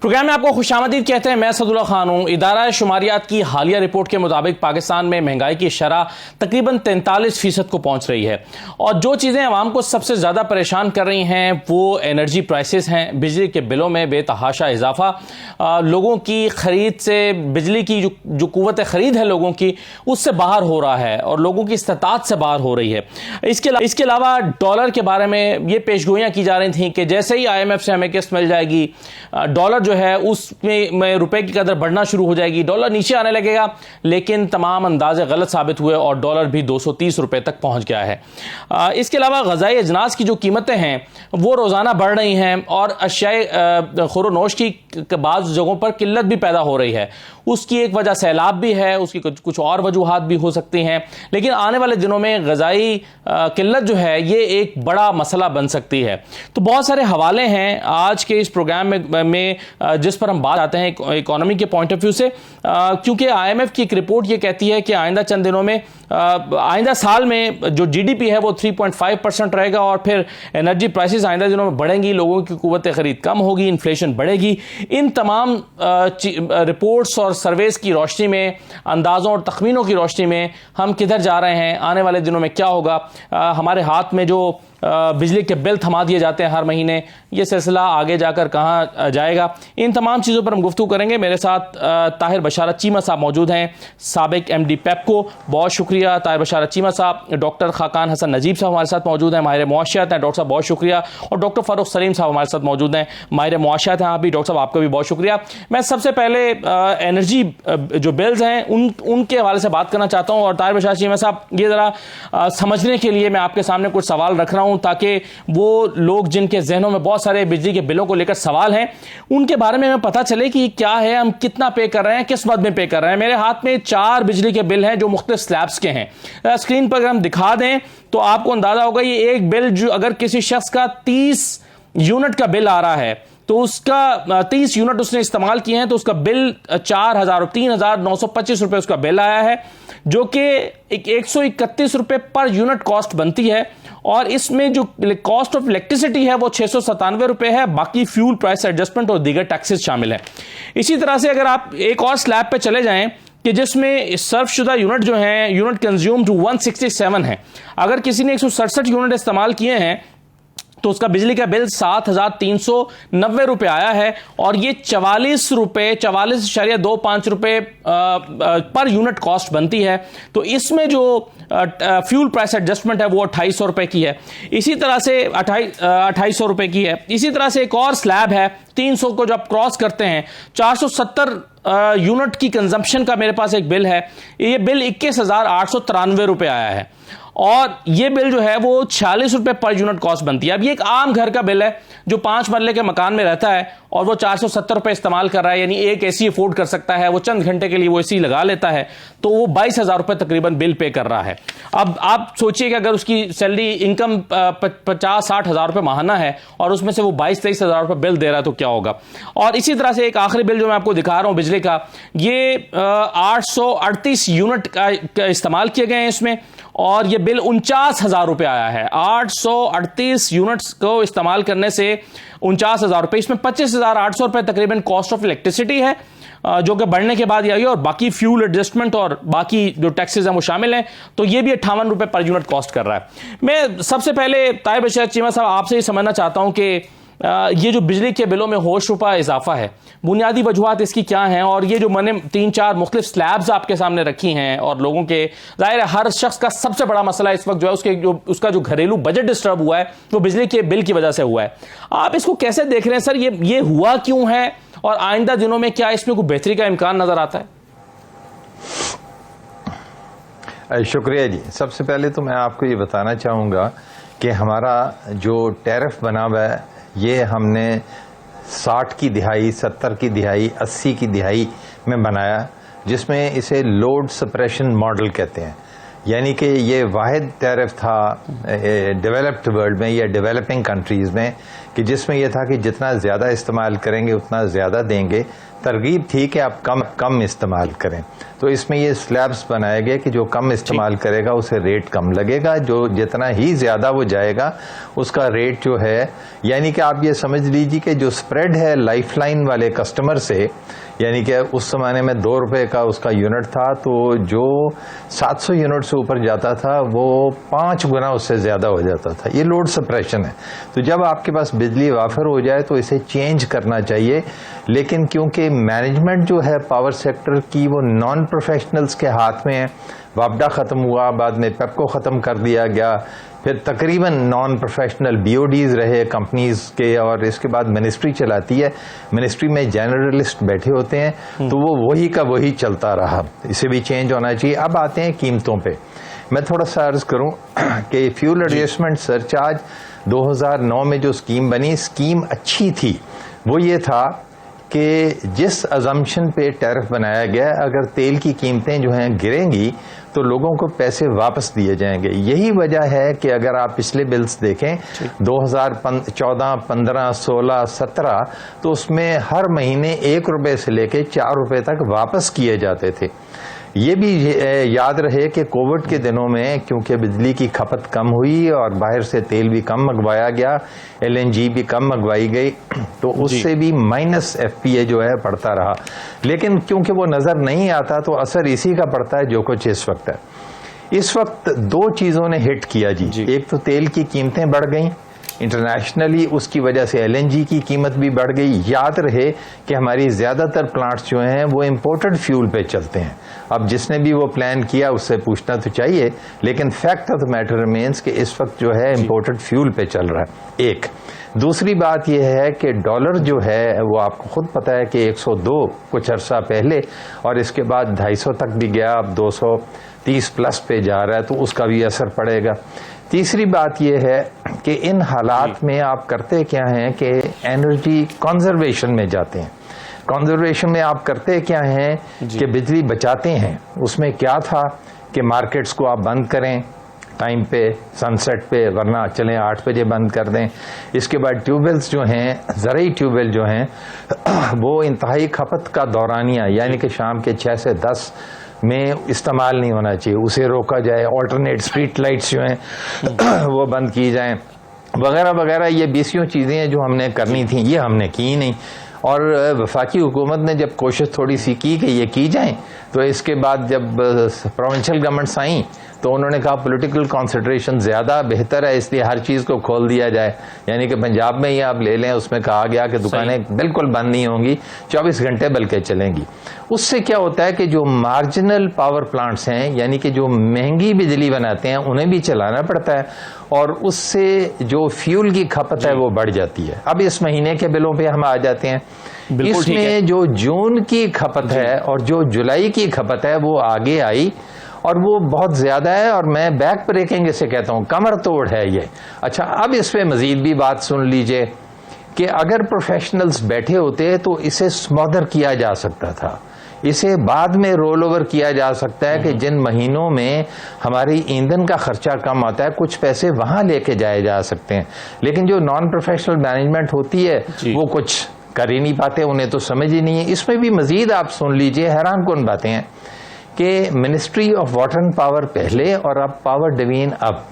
Programme में आपको खुशामदीद कहते हैं। मैं सदुल्ला खान हूं। इदारा शुमारियात की हालिया रिपोर्ट के मुताबिक पाकिस्तान में महंगाई की शरह तकरीबन 43% को पहुंच रही है और जो चीज़ें आवाम को सबसे ज़्यादा परेशान कर रही हैं वो एनर्जी प्राइसेस हैं। बिजली के बिलों में बेतहाशा इजाफा, लोगों की खरीद से, बिजली की जो कुव्वत खरीद है लोगों की, उससे बाहर हो रहा है और लोगों की इस्तात से बाहर हो रही है। इसके अलावा डॉलर के बारे में ये पेशगोइयाँ की जा रही थी कि जैसे ही IMF से हमें किस्त मिल जाएगी, डॉलर जो है उसमें रुपए की कदर बढ़ना शुरू हो जाएगी, डॉलर नीचे आने लगेगा। लेकिन तमाम अंदाजे गलत साबित हुए और डॉलर भी 230 रुपए तक पहुंच गया है। इसके अलावा ग़ज़ाई अजनास की जो कीमतें हैं वो रोज़ाना बढ़ रही हैं और अशियाए खुरोनोश की बाज़ जगहों पर किल्लत भी पैदा हो रही है। उसकी एक वजह सैलाब भी है, उसकी कुछ और वजूहात भी हो सकती हैं, लेकिन आने वाले दिनों में ग़ज़ाई किल्लत जो है ये एक बड़ा मसला बन सकती है। तो बहुत सारे हवाले हैं आज के इस प्रोग्राम में जिस पर हम बात आते हैं इकोनॉमी के पॉइंट ऑफ व्यू से, क्योंकि IMF की एक रिपोर्ट ये कहती है कि आइंदा चंद दिनों में, आइंदा साल में जो GDP है वो 3.5% रहेगा और फिर एनर्जी प्राइसेस आइंदा दिनों में बढ़ेंगी, लोगों की कुव्वत खरीद कम होगी, इन्फ्लेशन बढ़ेगी। इन तमाम रिपोर्ट्स और सर्वेस की रोशनी में, अंदाज़ों और तखमीनों की रोशनी में हम किधर जा रहे हैं, आने वाले दिनों में क्या होगा, हमारे हाथ में जो बिजली के बिल थमा दिए जाते हैं हर महीने, ये सिलसिला आगे जाकर कहाँ जाएगा, इन तमाम चीज़ों पर हम गुफ्तगू करेंगे। मेरे साथ ताहिर बशारत चीमा साहब मौजूद हैं, साबिक MD पेप्को, बहुत शुक्रिया ताहिर बशारत चीमा साहब। डॉक्टर खाकान हसन नजीब साहब हमारे साथ मौजूद हैं, माहिर मुआशियात हैं, डॉक्टर साहब बहुत शुक्रिया। और डॉक्टर फारूक सलीम साहब हमारे साथ मौजूद हैं, माहिर मुआशियात हैं आप भी। डॉक्टर साहब आपका भी बहुत शुक्रिया। मैं सबसे पहले एनर्जी जो बिल्स हैं उनके हवाले से बात करना चाहता हूँ और ताहिर बशारत चीमा साहब, ये ज़रा समझने के लिए मैं आपके सामने कुछ सवाल रख रहा हूँ ताकि वो लोग जिनके जहनों में बहुत सारे बिजली के बिलों को लेकर सवाल हैं उनके बारे में हमें पता चले कि क्या है, हम कितना पे कर रहे हैं, किस मद में पे कर रहे हैं। मेरे हाथ में 4 बिजली के बिल हैं जो मुख्तलिफ स्लैब्स के हैं। स्क्रीन पर अगर हम दिखा दें तो आपको अंदाजा होगा ये एक बिल जो अगर किसी शख्स का 30 यूनिट का बिल आ रहा है तो उसका 30 यूनिट उसने इस्तेमाल किए हैं तो उसका बिल 3,925 रुपए उसका बिल आया है, जो कि 131 रुपए पर यूनिट कॉस्ट बनती है। और इसमें जो कॉस्ट ऑफ इलेक्ट्रिसिटी है वो 697 रुपए है, बाकी फ्यूल प्राइस एडजस्टमेंट और दीगर टैक्सेस शामिल है। इसी तरह से अगर आप एक और स्लैब पे चले जाएं कि जिसमें सर्वशुदा यूनिट जो है, यूनिट कंज्यूम टू 167 है, अगर किसी ने 167 यूनिट इस्तेमाल किए हैं तो उसका बिजली का बिल 7,390 रुपए आया है और ये 44.25 रुपए पर यूनिट कॉस्ट बनती है। तो इसमें जो फ्यूल प्राइस एडजस्टमेंट है वो 2,800 रुपए की है, इसी तरह से 2,800 रुपए की है। इसी तरह से एक और स्लैब है 300 को जब क्रॉस करते हैं, 470 यूनिट की कंजम्पशन का मेरे पास एक बिल है, ये बिल 21,893 रुपए आया है और ये बिल जो है वो 46 रुपए पर यूनिट कॉस्ट बनती है। अब ये एक आम घर का बिल है जो 5 मरले के मकान में रहता है और वो 470 रुपए इस्तेमाल कर रहा है, यानी एक AC अफोर्ड कर सकता है, वो चंद घंटे के लिए वो AC लगा लेता है, तो वो 22,000 रुपए तकरीबन बिल पे कर रहा है। अब आप सोचिए कि अगर उसकी सैलरी इनकम 50-60 हज़ार रुपए माहाना है और उसमें से वो 22-23 हज़ार रुपए बिल दे रहा है तो क्या होगा। और इसी तरह से एक आखिरी बिल जो मैं आपको दिखा रहा हूं बिजली का, ये 838 यूनिट का इस्तेमाल किए गए हैं इसमें और ये बिल 49,000 रुपए आया है। 838 यूनिट्स को इस्तेमाल करने से 49,000 रुपए, इसमें 25,800 रुपए तकरीबन कॉस्ट ऑफ इलेक्ट्रिसिटी है जो कि बढ़ने के बाद आई और बाकी फ्यूल एडजस्टमेंट और बाकी जो टैक्सेस हैं वो शामिल हैं, तो ये भी 58 रुपए पर यूनिट कॉस्ट कर रहा है। मैं सबसे पहले ताहिर बशारत चीमा साहब आपसे ही समझना चाहता हूं कि ये जो बिजली के बिलों में होश रुपा इजाफा है, बुनियादी वजूहात इसकी क्या हैं और ये जो मैंने 3-4 मुख्तलिफ स्लैब्स आपके सामने रखी हैं और लोगों के, जाहिर है हर शख्स का सबसे बड़ा मसला इस वक्त जो है उसका जो घरेलू बजट डिस्टर्ब हुआ है वो बिजली के बिल की वजह से हुआ है। आप इसको कैसे देख रहे हैं सर, ये हुआ क्यों है और आइंदा दिनों में क्या इसमें कोई बेहतरी का इम्कान नजर आता है? शुक्रिया जी। सबसे पहले तो मैं आपको ये बताना चाहूँगा कि हमारा जो टैरिफ बना हुआ है ये हमने 60 की दिहाई, 70 की दिहाई, 80 की दिहाई में बनाया, जिसमें इसे लोड सप्रेशन मॉडल कहते हैं। यानी कि ये वाहिद टैरिफ था डेवलप्ड वर्ल्ड में या डेवलपिंग कंट्रीज़ में कि जिसमें यह था कि जितना ज़्यादा इस्तेमाल करेंगे उतना ज़्यादा देंगे। तरगीब थी कि आप कम इस्तेमाल करें। तो इसमें ये स्लैब्स बनाए गए कि जो कम इस्तेमाल करेगा उसे रेट कम लगेगा, जो जितना ही ज़्यादा वो जाएगा उसका रेट जो है, यानी कि आप ये समझ लीजिए कि जो स्प्रेड है लाइफलाइन वाले कस्टमर से, यानी कि उस ज़माने में 2 रुपये का उसका यूनिट था, तो जो 700 यूनिट से ऊपर जाता था वो 5 गुना उससे ज़्यादा हो जाता था। ये लोड सप्रेशन है। तो जब आपके पास बिजली वाफर हो जाए तो इसे चेंज करना चाहिए, लेकिन क्योंकि मैनेजमेंट जो है पावर सेक्टर की वो नॉन प्रोफेशनल्स के हाथ में है। वापडा ख़त्म हुआ, बाद में पेपको ख़त्म कर दिया गया, फिर तकरीबन नॉन प्रोफेशनल बीओडीज़ रहे कंपनीज के, और इसके बाद मिनिस्ट्री चलाती है। मिनिस्ट्री में जनरलिस्ट बैठे होते हैं, तो वो वही का वही चलता रहा। इसे भी चेंज होना चाहिए। अब आते हैं कीमतों पे। मैं थोड़ा सा अर्ज करूं कि फ्यूल एडजस्टमेंट सरचार्ज 2009 में जो स्कीम बनी, स्कीम अच्छी थी। वो ये था कि जिस अजम्पशन पे टैरिफ बनाया गया, अगर तेल की कीमतें जो हैं गिरेंगी तो लोगों को पैसे वापस दिए जाएंगे। यही वजह है कि अगर आप पिछले बिल्स देखें 2014, 15, 16, 17, तो उसमें हर महीने 1 रुपये से लेके 4 रुपये तक वापस किए जाते थे। ये भी याद रहे कि कोविड के दिनों में क्योंकि बिजली की खपत कम हुई और बाहर से तेल भी कम मंगवाया गया, LNG भी कम मंगवाई गई, तो उससे भी माइनस FPA जो है पड़ता रहा। लेकिन क्योंकि वो नज़र नहीं आता तो असर इसी का पड़ता है जो कुछ इस वक्त है। इस वक्त 2 चीज़ों ने हिट किया जी। एक तो तेल की कीमतें बढ़ गई इंटरनेशनली, उसकी वजह से LNG की कीमत भी बढ़ गई। याद रहे कि हमारी ज़्यादातर प्लांट्स जो हैं वो इम्पोर्टेड फ्यूल पे चलते हैं। अब जिसने भी वो प्लान किया उससे पूछना तो चाहिए, लेकिन fact of the matter remains कि इस वक्त जो है इम्पोर्टेड फ्यूल पे चल रहा है। एक दूसरी बात यह है कि डॉलर जो है वो आपको खुद पता है कि 102 कुछ अरसा पहले, और इसके बाद 250 तक भी गया, अब 230 प्लस पे जा रहा है, तो उसका भी असर पड़ेगा। तीसरी बात यह है कि इन हालात में आप करते क्या हैं कि एनर्जी कंजर्वेशन में जाते हैं। कंजर्वेशन में आप करते क्या हैं कि बिजली बचाते हैं। उसमें क्या था कि मार्केट्स को आप बंद करें टाइम पे, सनसेट पे, वरना चलें 8 बजे बंद कर दें। इसके बाद ट्यूबवेल्स जो हैं, ज़रूरी ट्यूबवेल जो हैं वो इंतहाई खपत का दौरानिया, यानी कि शाम के 6 से 10 में इस्तेमाल नहीं होना चाहिए, उसे रोका जाए। ऑल्टरनेट स्ट्रीट लाइट्स जो हैं वो बंद की जाएं, वगैरह वगैरह। ये 20 चीज़ें हैं जो हमने करनी थी, ये हमने की नहीं। और वफाकी हुकूमत ने जब कोशिश थोड़ी सी की कि ये की जाए, तो इसके बाद जब प्रोविंशियल गवर्नमेंट्स आई तो उन्होंने कहा पॉलिटिकल कॉन्सेंट्रेशन ज़्यादा बेहतर है, इसलिए हर चीज़ को खोल दिया जाए। यानी कि पंजाब में ही आप ले लें, उसमें कहा गया कि दुकानें बिल्कुल बंद नहीं होंगी, 24 घंटे बल्कि चलेंगी। उससे क्या होता है कि जो मार्जिनल पावर प्लांट्स हैं, यानी कि जो महंगी बिजली बनाते हैं, उन्हें भी चलाना पड़ता है, और उससे जो फ्यूल की खपत है वो बढ़ जाती है। अब इस महीने के बिलों पे हम आ जाते हैं। इसमें जो जून की खपत है और जो जुलाई की खपत है वो आगे आई, और वो बहुत ज्यादा है, और मैं बैक ब्रेकिंग इसे कहता हूं, कमर तोड़ है ये। अच्छा, अब इस पे मजीद भी बात सुन लीजिए कि अगर प्रोफेशनल्स बैठे होते तो इसे स्मॉदर किया जा सकता था, इसे बाद में रोल ओवर किया जा सकता है कि जिन महीनों में हमारी ईंधन का खर्चा कम आता है, कुछ पैसे वहां लेके जाए जा सकते हैं। लेकिन जो नॉन प्रोफेशनल मैनेजमेंट होती है वो कुछ कर ही नहीं पाते, उन्हें तो समझ ही नहीं है। इसमें भी मजीद आप सुन लीजिए, हैरान कौन बातें हैं कि ministry of water and power पहले और अब पावर डिवीजन अब,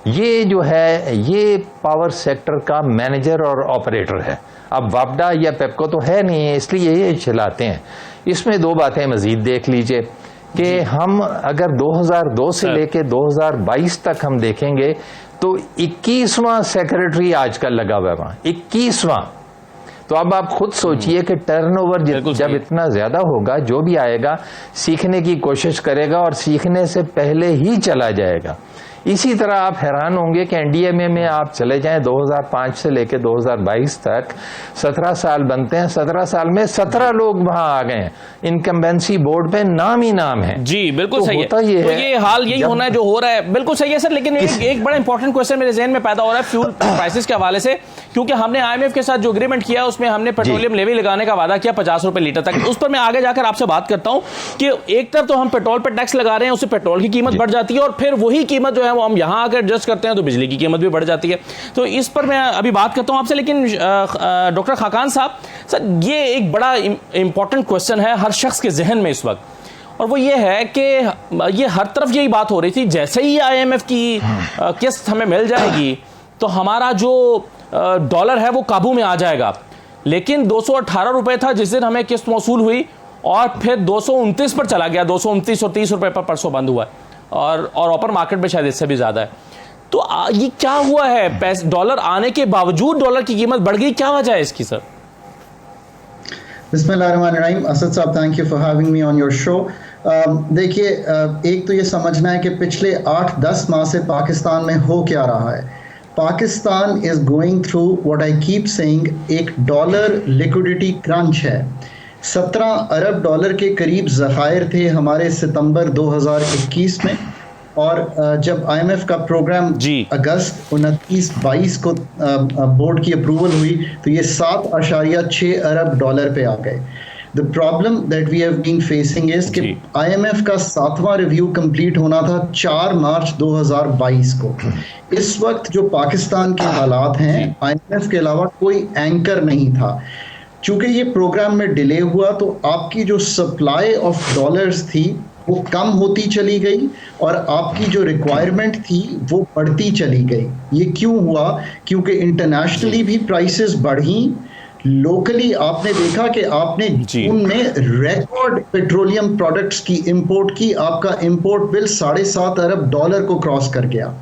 ये जो है ये पावर सेक्टर का मैनेजर और ऑपरेटर है। अब वापडा या पेपको तो है नहीं है, इसलिए ये चलाते हैं। इसमें 2 बातें मजीद देख लीजिए कि हम अगर 2002 से लेके 2022 तक हम देखेंगे तो 21वां सेक्रेटरी आजकल लगा हुआ है वहां, 21वां। तो अब आप खुद सोचिए कि टर्नओवर जब इतना ज्यादा होगा, जो भी आएगा सीखने की कोशिश करेगा और सीखने से पहले ही चला जाएगा। इसी तरह आप हैरान होंगे कि NDMA में आप चले जाएं 2005 से लेकर 2022 तक 17 साल बनते हैं, 17 साल में 17 लोग वहां आ गए हैं। इनकम्बेंसी बोर्ड पे नाम ही नाम है। जी बिल्कुल तो सही है। तो ये हाल यही होना है जो हो रहा है, बिल्कुल सही है सर। लेकिन एक बड़ा इंपॉर्टेंट क्वेश्चन मेरे जहन में पैदा हो रहा है फ्यूल प्राइसेस के हवाले से क्योंकि हमने IMF के साथ जो एग्रीमेंट किया उसमें हमने पेट्रोलियम लेवी लगाने का वादा किया 50 रुपए लीटर तक। उस पर मैं आगे जाकर आपसे बात करता हूं कि एक तरफ तो हम पेट्रोल पर टैक्स लगा रहे हैं, उससे पेट्रोल की कीमत बढ़ जाती है, और फिर वही कीमत जो है वो हम यहां आकर एडजस्ट करते हैं तो बिजली की कीमत भी बढ़ जाती है। तो इस पर मैं अभी बात करता हूं आपसे। लेकिन डॉक्टर खाकान साहब, सर ये एक बड़ा इंपॉर्टेंट क्वेश्चन है हर शख्स के जहन में इस वक्त, और वो ये है कि ये हर तरफ यही बात हो रही थी, जैसे ही IMF की किस्त हमें मिल जाएगी तो हमारा जो डॉलर है वो काबू में आ जाएगा। लेकिन 218 रुपए था जिस दिन हमें किस्त मौसूल हुई, और फिर 229 पर चला गया, 229 और 30 रुपए पर परसों बंद हुआ है, और ओपन मार्केट में शायद इससे भी ज्यादा है। तो ये क्या हुआ है? डॉलर आने के बावजूद डॉलर की कीमत बढ़ गई, क्या वजह है इसकी सर? बिस्मिल्लाहिर्रहमानिर्रहीम। असद साहब, thank you for having me on your show. देखिए, एक तो ये समझना है कि पिछले 8-10 माह से पाकिस्तान में हो क्या रहा है। Pakistan is going through what I keep saying, एक डॉलर लिक्विडिटी क्रंच है। 17 अरब डॉलर के करीब ज़खायर थे हमारे सितंबर 2021 में, और जब IMF का प्रोग्राम अगस्त 29-22 को बोर्ड की अप्रूवल हुई तो ये 7.6 अरब डॉलर पे आ गए। The problem that we have been facing is कि IMF का 7वां रिव्यू कंप्लीट होना था 4 मार्च 2022 को। इस वक्त जो पाकिस्तान के हालात हैं, IMF के अलावा कोई एंकर नहीं था। चूंकि ये प्रोग्राम में डिले हुआ तो आपकी जो सप्लाई ऑफ डॉलर्स थी वो कम होती चली गई, और आपकी जो रिक्वायरमेंट थी वो बढ़ती चली गई। ये क्यों हुआ? क्योंकि इंटरनेशनली भी प्राइसेस बढ़ी, लोकली आपने देखा कि आपने जून में रिकॉर्ड पेट्रोलियम प्रोडक्ट्स की इंपोर्ट की, आपका इंपोर्ट बिल 7.5 अरब डॉलर को क्रॉस कर गया।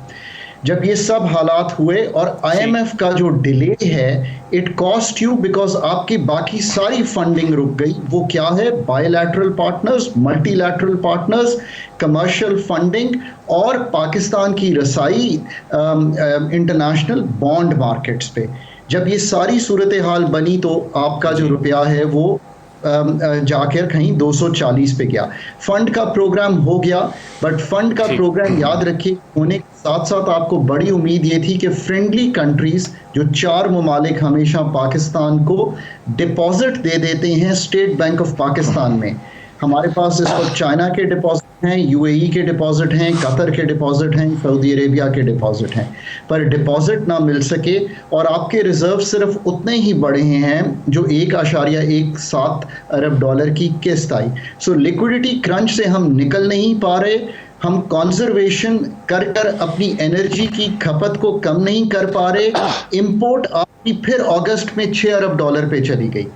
जब ये सब हालात हुए और IMF का जो डिले है, इट कॉस्ट यू बिकॉज आपकी बाकी सारी फंडिंग रुक गई। वो क्या है? Bilateral partners, multilateral partners, commercial funding, और पाकिस्तान की रसाई इंटरनेशनल बॉन्ड मार्केट्स पे। जब ये सारी सूरत हाल बनी तो आपका जो रुपया है वो जाकर कहीं 240 पे गया। फंड का प्रोग्राम हो गया, बट फंड का प्रोग्राम याद रखिए होने के साथ साथ आपको बड़ी उम्मीद ये थी कि फ्रेंडली कंट्रीज, जो 4 ममालिक हमेशा पाकिस्तान को डिपॉजिट दे देते हैं स्टेट बैंक ऑफ पाकिस्तान में। हमारे पास इस वक्त चाइना के डिपॉजिट हैं, UAE के डिपॉजिट हैं, कतर के डिपॉजिट हैं, सऊदी अरेबिया के डिपॉजिट हैं, पर डिपॉजिट ना मिल सके और आपके रिजर्व सिर्फ उतने ही बढ़े हैं जो 1.17 अरब डॉलर की किस्त आई। सो लिक्विडिटी क्रंच से हम निकल नहीं पा रहे। हम कंजर्वेशन कर अपनी एनर्जी की खपत को कम नहीं कर पा रहे। इंपोर्ट आपकी फिर अगस्त में 6 अरब डॉलर पे चली गई,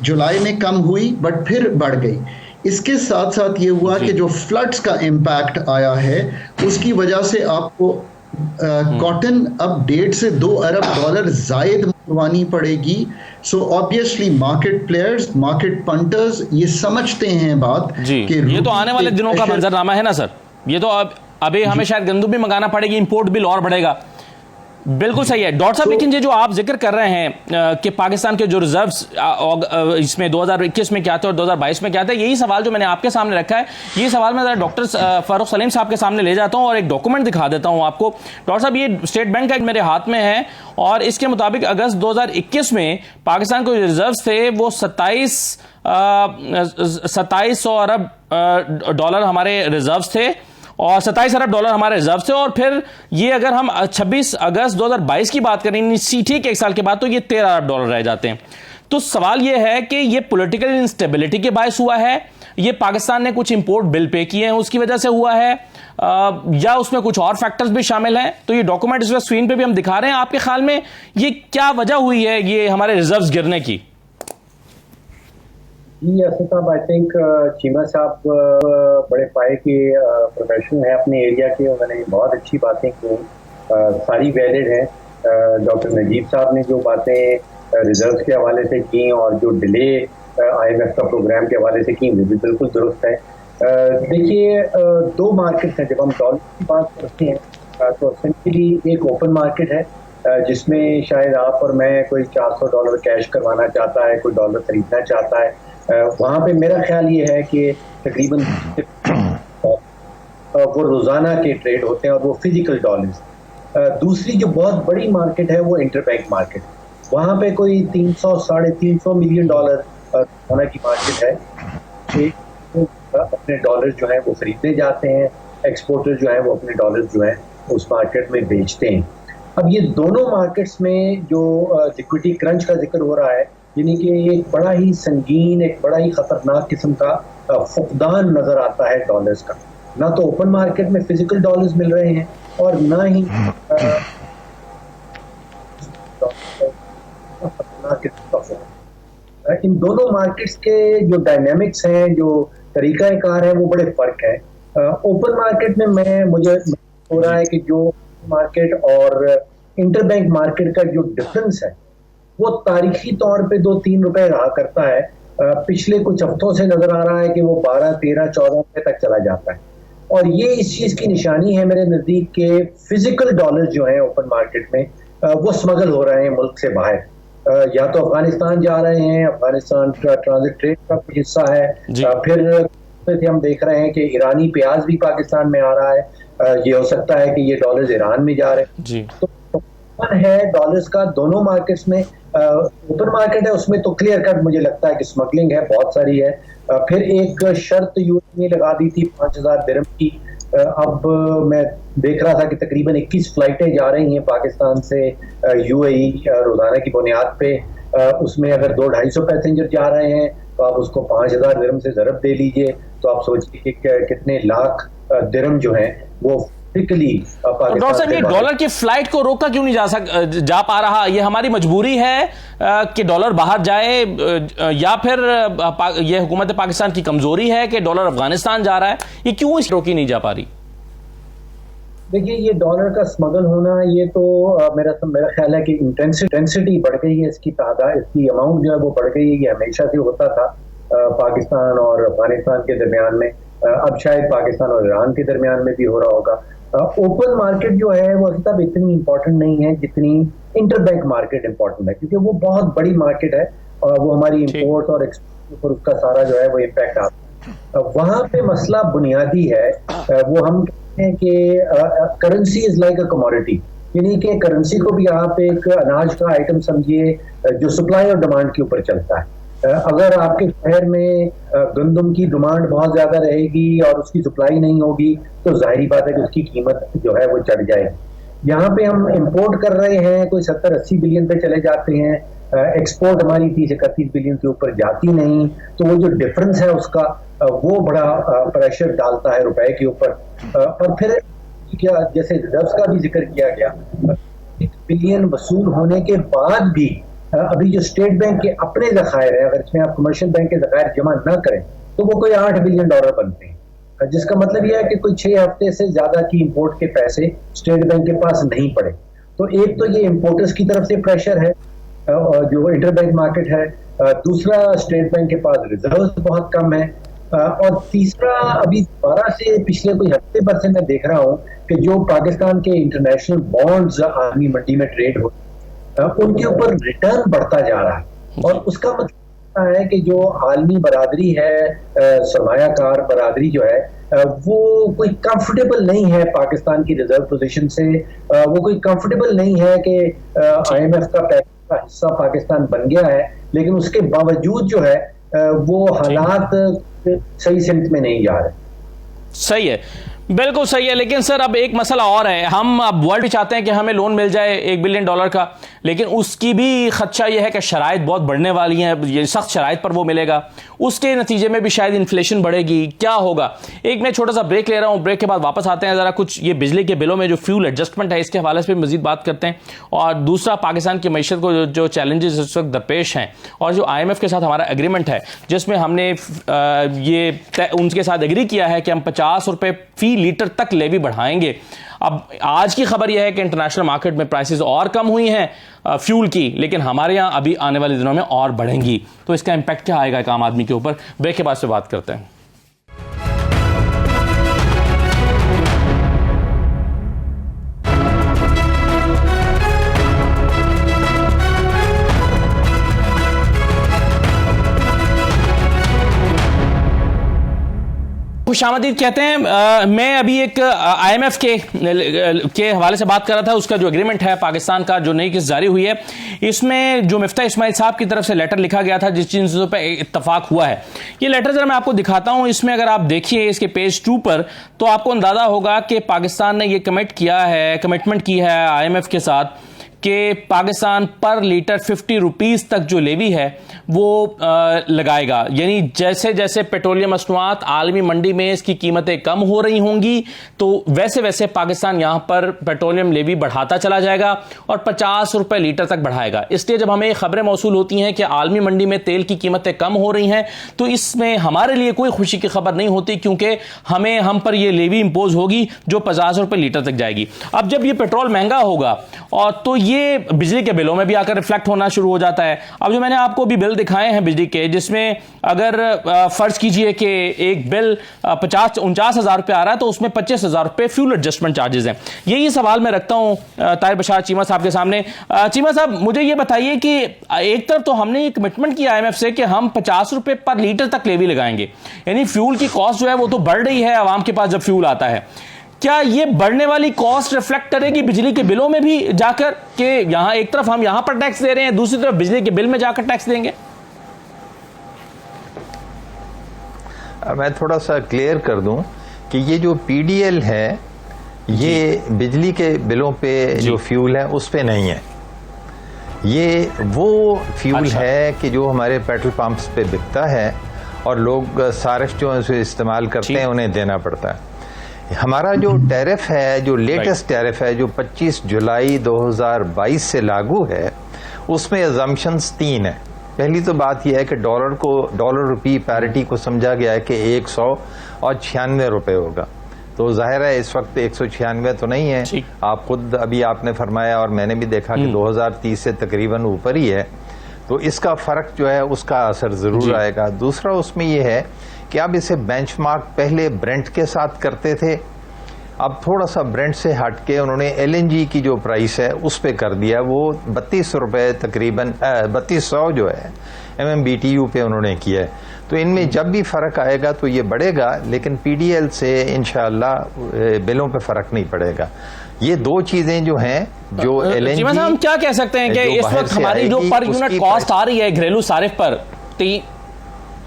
जुलाई में कम हुई बट फिर बढ़ गई। इसके साथ साथ ये हुआ कि जो फ्लड्स का इम्पैक्ट आया है उसकी वजह से आपको कॉटन अब 1.5 से 2 अरब डॉलर जायद मंगवानी पड़ेगी। So obviously market players, market punters ये समझते हैं बात कि ये तो आने वाले दिनों का मंजरनामा है ना सर। ये तो अभी हमें शायद गंदम भी मंगाना पड़ेगी, इंपोर्ट बिल और बढ़ेगा। बिल्कुल सही है डॉक्टर साहब। लेकिन ये जो आप जिक्र कर रहे हैं कि पाकिस्तान के जो रिजर्व्स इसमें 2021 में क्या थे और 2022 में क्या थे, यही सवाल जो मैंने आपके सामने रखा है, यही सवाल मैं डॉक्टर फारूक सलीम साहब के सामने ले जाता हूं और एक डॉक्यूमेंट दिखा देता हूं आपको। डॉक्टर साहब, ये स्टेट बैंक का मेरे हाथ में है और इसके मुताबिक अगस्त 2021 में पाकिस्तान के रिजर्व्स थे वो 2700 अरब डॉलर हमारे रिजर्व्स थे और 27 अरब डॉलर हमारे रिजर्व थे। और फिर ये अगर हम 26 अगस्त 2022 की बात करें ठीक एक साल के बाद, तो ये 13 अरब डॉलर रह जाते हैं। तो सवाल ये है कि ये पॉलिटिकल इंस्टेबिलिटी के बायस हुआ है, ये पाकिस्तान ने कुछ इंपोर्ट बिल पे किए हैं उसकी वजह से हुआ है, या उसमें कुछ और फैक्टर्स भी शामिल हैं? तो ये डॉक्यूमेंट इस वक्त स्क्रीन पे भी हम दिखा रहे हैं। आपके ख्याल में ये क्या वजह हुई है ये हमारे रिजर्व्स गिरने की? जी असद साहब, आई थिंक चीमा साहब बड़े पाए के प्रोफेशनल है अपने एरिया के, उन्होंने बहुत अच्छी बातें की, सारी वैलिड हैं। डॉक्टर नजीब साहब ने जो बातें रिजर्व के हवाले से की और जो डिले IMF का प्रोग्राम के हवाले से की, वो भी बिल्कुल दुरुस्त है। देखिए, 2 मार्केट हैं। जब हम डॉलर की बात करते हैं तो एसेंशियली एक ओपन मार्केट है जिसमें शायद आप और मैं, कोई 400 डॉलर कैश करवाना चाहता है, कोई डॉलर खरीदना चाहता है, वहाँ पे मेरा ख्याल ये है कि तकरीबन वो रोज़ाना के ट्रेड होते हैं और वो फिजिकल डॉलर्स। दूसरी जो बहुत बड़ी मार्केट है वो इंटरबैंक मार्केट। वहाँ पे कोई 300 $350 मिलियन सोना की मार्केट है। अपने डॉलर जो है वो खरीदने जाते हैं, एक्सपोर्टर जो है वो अपने डॉलर जो है उस मार्केट में बेचते हैं। अब ये दोनों मार्केट्स में जो लिक्विडिटी क्रंच का जिक्र हो रहा है, यानी कि एक बड़ा ही संगीन, एक बड़ा ही खतरनाक किस्म का फुकदान नजर आता है डॉलर्स का। ना तो ओपन मार्केट में फिजिकल डॉलर्स मिल रहे हैं और ना ही इन दोनों मार्केट्स के जो डायनेमिक्स हैं, जो तरीकाकार है, वो बड़े फर्क है। ओपन मार्केट में मुझे हो रहा है कि जो मार्केट और इंटरबैंक मार्केट का जो डिफरेंस है वो तारीखी तौर पे 2-3 रुपए रहा करता है। पिछले कुछ हफ्तों से नजर आ रहा है कि वो 12, 13, 14 रुपए तक चला जाता है और ये इस चीज की निशानी है मेरे नजदीक के फिजिकल डॉलर जो है ओपन मार्केट में वो स्मगल हो रहे हैं मुल्क से बाहर। या तो अफगानिस्तान जा रहे हैं, अफगानिस्तान का ट्रांजिट ट्रेड का कुछ हिस्सा है। फिर हम देख रहे हैं कि ईरानी प्याज भी पाकिस्तान में आ रहा है। ये हो सकता है कि ये डॉलर्स ईरान में जा रहे हैं जी। तो है डॉलर्स का दोनों मार्केट्स में। ओपन मार्केट है उसमें तो क्लियर कट मुझे लगता है कि स्मगलिंग है, बहुत सारी है। फिर एक शर्त यूएई ने लगा दी थी 5000 दिरहम की। अब मैं देख रहा था कि तकरीबन 21 फ्लाइटें जा रही हैं पाकिस्तान से यूएई रोजाना की बुनियाद पे। उसमें अगर 200-250 पैसेंजर जा रहे हैं तो आप उसको 5000 दिरहम से ज़रब दे लीजिए, तो आप सोचिए कि कितने लाख दिरहम जो है वो डॉक्टर साहब, ये डॉलर की फ्लाइट को रोका क्यों नहीं जा पा रहा? ये हमारी मजबूरी है कि डॉलर बाहर जाए या फिर ये हुकूमत पाकिस्तान की कमजोरी है कि डॉलर अफगानिस्तान जा रहा है? ये क्यों इस रोकी नहीं जा पा रही? देखिए, ये डॉलर का स्मगल होना, ये तो मेरा ख्याल है कि इंटेंसिटी बढ़ गई है, इसकी तादाद, इसकी अमाउंट जो है वो बढ़ गई है। ये हमेशा से होता था पाकिस्तान और अफगानिस्तान के दरमियान में। अब शायद पाकिस्तान और ईरान के दरमियान में भी हो रहा होगा। ओपन मार्केट जो है वो तब इतनी इंपॉर्टेंट नहीं है जितनी इंटरबैंक मार्केट इंपॉर्टेंट है, क्योंकि वो बहुत बड़ी मार्केट है और वो हमारी इंपोर्ट और एक्सपोर्ट पर उसका सारा जो है वो इम्पैक्ट आता है। वहां पे मसला बुनियादी है। वो हम कहते हैं कि currency is like a commodity, यानी कि करेंसी को भी आप एक अनाज का आइटम समझिए जो सप्लाई और डिमांड के ऊपर चलता है। अगर आपके शहर में गंदम की डिमांड बहुत ज्यादा रहेगी और उसकी सप्लाई नहीं होगी तो जाहिर बात है कि उसकी कीमत जो है वो चढ़ जाएगी। यहाँ पे हम इंपोर्ट कर रहे हैं, कोई 70-80 बिलियन पे चले जाते हैं, एक्सपोर्ट हमारी 30-31 बिलियन के ऊपर जाती नहीं, तो वो जो डिफरेंस है उसका वो बड़ा प्रेशर डालता है रुपए के ऊपर। और फिर क्या, जैसे रिजर्व्स का भी जिक्र किया गया, 1 बिलियन वसूल होने के बाद भी अभी जो स्टेट बैंक के अपने ज़खायर है, अगर इसमें आप कमर्शियल बैंक के ज़खायर जमा ना करें तो वो कोई $8 बिलियन बनते हैं, जिसका मतलब यह है कि कोई 6 हफ्ते से ज्यादा की इंपोर्ट के पैसे स्टेट बैंक के पास नहीं पड़े। तो एक तो ये इंपोर्टर्स की तरफ से प्रेशर है जो इंटरबैंक मार्केट है, दूसरा स्टेट बैंक के पास रिजर्व बहुत कम है, और तीसरा अभी 12 से पिछले कोई हफ्ते भर से मैं देख रहा हूँ कि जो पाकिस्तान के इंटरनेशनल बॉन्ड्स आर्मी मंडी में ट्रेड हो उनके ऊपर रिटर्न बढ़ता जा रहा है। और उसका मतलब है कि जो आलमी बरादरी है, सरमायाकार बरादरी जो है वो कोई कंफर्टेबल नहीं है पाकिस्तान की रिजर्व पोजीशन से। वो कोई कंफर्टेबल नहीं है कि IMF का पैकेज का हिस्सा पाकिस्तान बन गया है, लेकिन उसके बावजूद जो है वो हालात सही सिमत में नहीं जा रहे। सही है, बिल्कुल सही है। लेकिन सर अब एक मसला और है, हम अब वर्ल्ड भी चाहते हैं कि हमें लोन मिल जाए $1 बिलियन का, लेकिन उसकी भी खदशा यह है कि शराइत बहुत बढ़ने वाली हैं, ये सख्त शराइत पर वो मिलेगा, उसके नतीजे में भी शायद इन्फ्लेशन बढ़ेगी। क्या होगा? एक मैं छोटा सा ब्रेक ले रहा हूँ, ब्रेक के बाद वापस आते हैं, ज़रा कुछ ये बिजली के बिलों में जो फ्यूल एडजस्टमेंट है इसके हवाले से भी मजीद बात करते हैं, और दूसरा पाकिस्तान की मैशत को जो चैलेंजेस इस वक्त दरपेश हैं, और जो IMF के साथ हमारा एग्रीमेंट है जिसमें हमने ये उनके साथ एग्री किया है कि हम 50 रुपये फी लीटर तक लेवी बढ़ाएंगे। अब आज की खबर यह है कि इंटरनेशनल मार्केट में प्राइसेस और कम हुई हैं फ्यूल की, लेकिन हमारे यहाँ अभी आने वाले दिनों में और बढ़ेंगी। तो इसका इंपैक्ट क्या आएगा एक आम आदमी के ऊपर? ब्रेक के बाद से बात करते हैं। खुशामदीद कहते हैं। मैं अभी एक IMF के हवाले से बात कर रहा था। उसका जो एग्रीमेंट है पाकिस्तान का, जो नई किस्त जारी हुई है, इसमें जो मिफ्ता इस्माइल साहब की तरफ से लेटर लिखा गया था, जिस चीज़ों पे इत्तफाक हुआ है, ये लेटर जरा मैं आपको दिखाता हूं। इसमें अगर आप देखिए इसके पेज 2 पर, तो आपको अंदाजा होगा कि पाकिस्तान ने ये कमिटमेंट की है IMF के साथ कि पाकिस्तान पर लीटर 50 रुपीज़ तक जो लेवी है वो लगाएगा। यानी जैसे जैसे पेट्रोलियम मसनूआत आलमी मंडी में इसकी कीमतें कम हो रही होंगी, तो वैसे वैसे पाकिस्तान यहां पर पेट्रोलियम लेवी बढ़ाता चला जाएगा और 50 रुपए लीटर तक बढ़ाएगा। इसलिए जब हमें खबरें मौसूल होती हैं कि आलमी मंडी में तेल की कीमतें कम हो रही हैं, तो इसमें हमारे लिए कोई खुशी की खबर नहीं होती, क्योंकि हम पर यह लेवी इंपोज होगी जो 50 रुपए लीटर तक जाएगी। अब जब ये पेट्रोल महंगा होगा और तो ये बिजली के बिलों में भी आकर रिफ्लेक्ट होना शुरू हो जाता है। अब जो मैंने आपको भी बिल दिखाए हैं बिजली के, जिसमें अगर फर्ज कीजिए कि एक बिल 49,000 रुपये आ रहा है, तो उसमें 25,000 रुपये फ्यूल एडजस्टमेंट चार्जेस हैं। यही सवाल मैं रखता हूं ताहिर बशार चीमा साहब के सामने। चीमा साहब, मुझे ये बताइए कि एक तरफ तो हमने ये कमिटमेंट किया IMF से कि हम 50 रुपये पर लीटर तक लेवी लगाएंगे, यानी फ्यूल की कॉस्ट जो है वो तो बढ़ रही है आवाम के पास जब फ्यूल आता है। क्या ये बढ़ने वाली कॉस्ट रिफ्लेक्ट करेगी बिजली के बिलों में भी जाकर, कि यहां एक तरफ हम यहां पर टैक्स दे रहे हैं, दूसरी तरफ बिजली के बिल में जाकर टैक्स देंगे? मैं थोड़ा सा क्लियर कर दूं कि ये जो PDL है, ये बिजली के बिलों पे जो फ्यूल है उस पे नहीं है। ये वो फ्यूल है कि जो हमारे पेट्रोल पंप्स पे बिकता है और लोग सारिफ जो है इस्तेमाल करते हैं, उन्हें देना पड़ता है। हमारा जो टैरिफ है, जो लेटेस्ट टैरिफ है, जो 25 जुलाई 2022 से लागू है, उसमें अजम्पशंस 3 है। पहली तो बात यह है कि डॉलर रुपी पैरिटी को समझा गया है कि 196 रुपए होगा। तो जाहिर है इस वक्त 196 तो नहीं है। आप खुद अभी आपने फरमाया और मैंने भी देखा कि 2030 से तकरीबन ऊपर ही है, तो इसका फर्क जो है उसका असर जरूर आएगा। दूसरा उसमें यह है कि अब इसे बेंचमार्क पहले ब्रेंट के साथ करते थे, अब थोड़ा सा ब्रेंट से हट के उन्होंने LNG की जो प्राइस है उस पे कर दिया। वो 32 रुपए तकरीबन 3200 जो है MMBTU पे उन्होंने किया है। तो इनमें जब भी फर्क आएगा तो ये बढ़ेगा, लेकिन PDL से इंशाअल्लाह बिलों पे फर्क नहीं पड़ेगा। ये दो चीजें जो हैं, जो LNG, हम क्या कह सकते हैं कि इस वक्त हमारी जो पर यूनिट कॉस्ट आ रही है घरेलू सारिफ पर,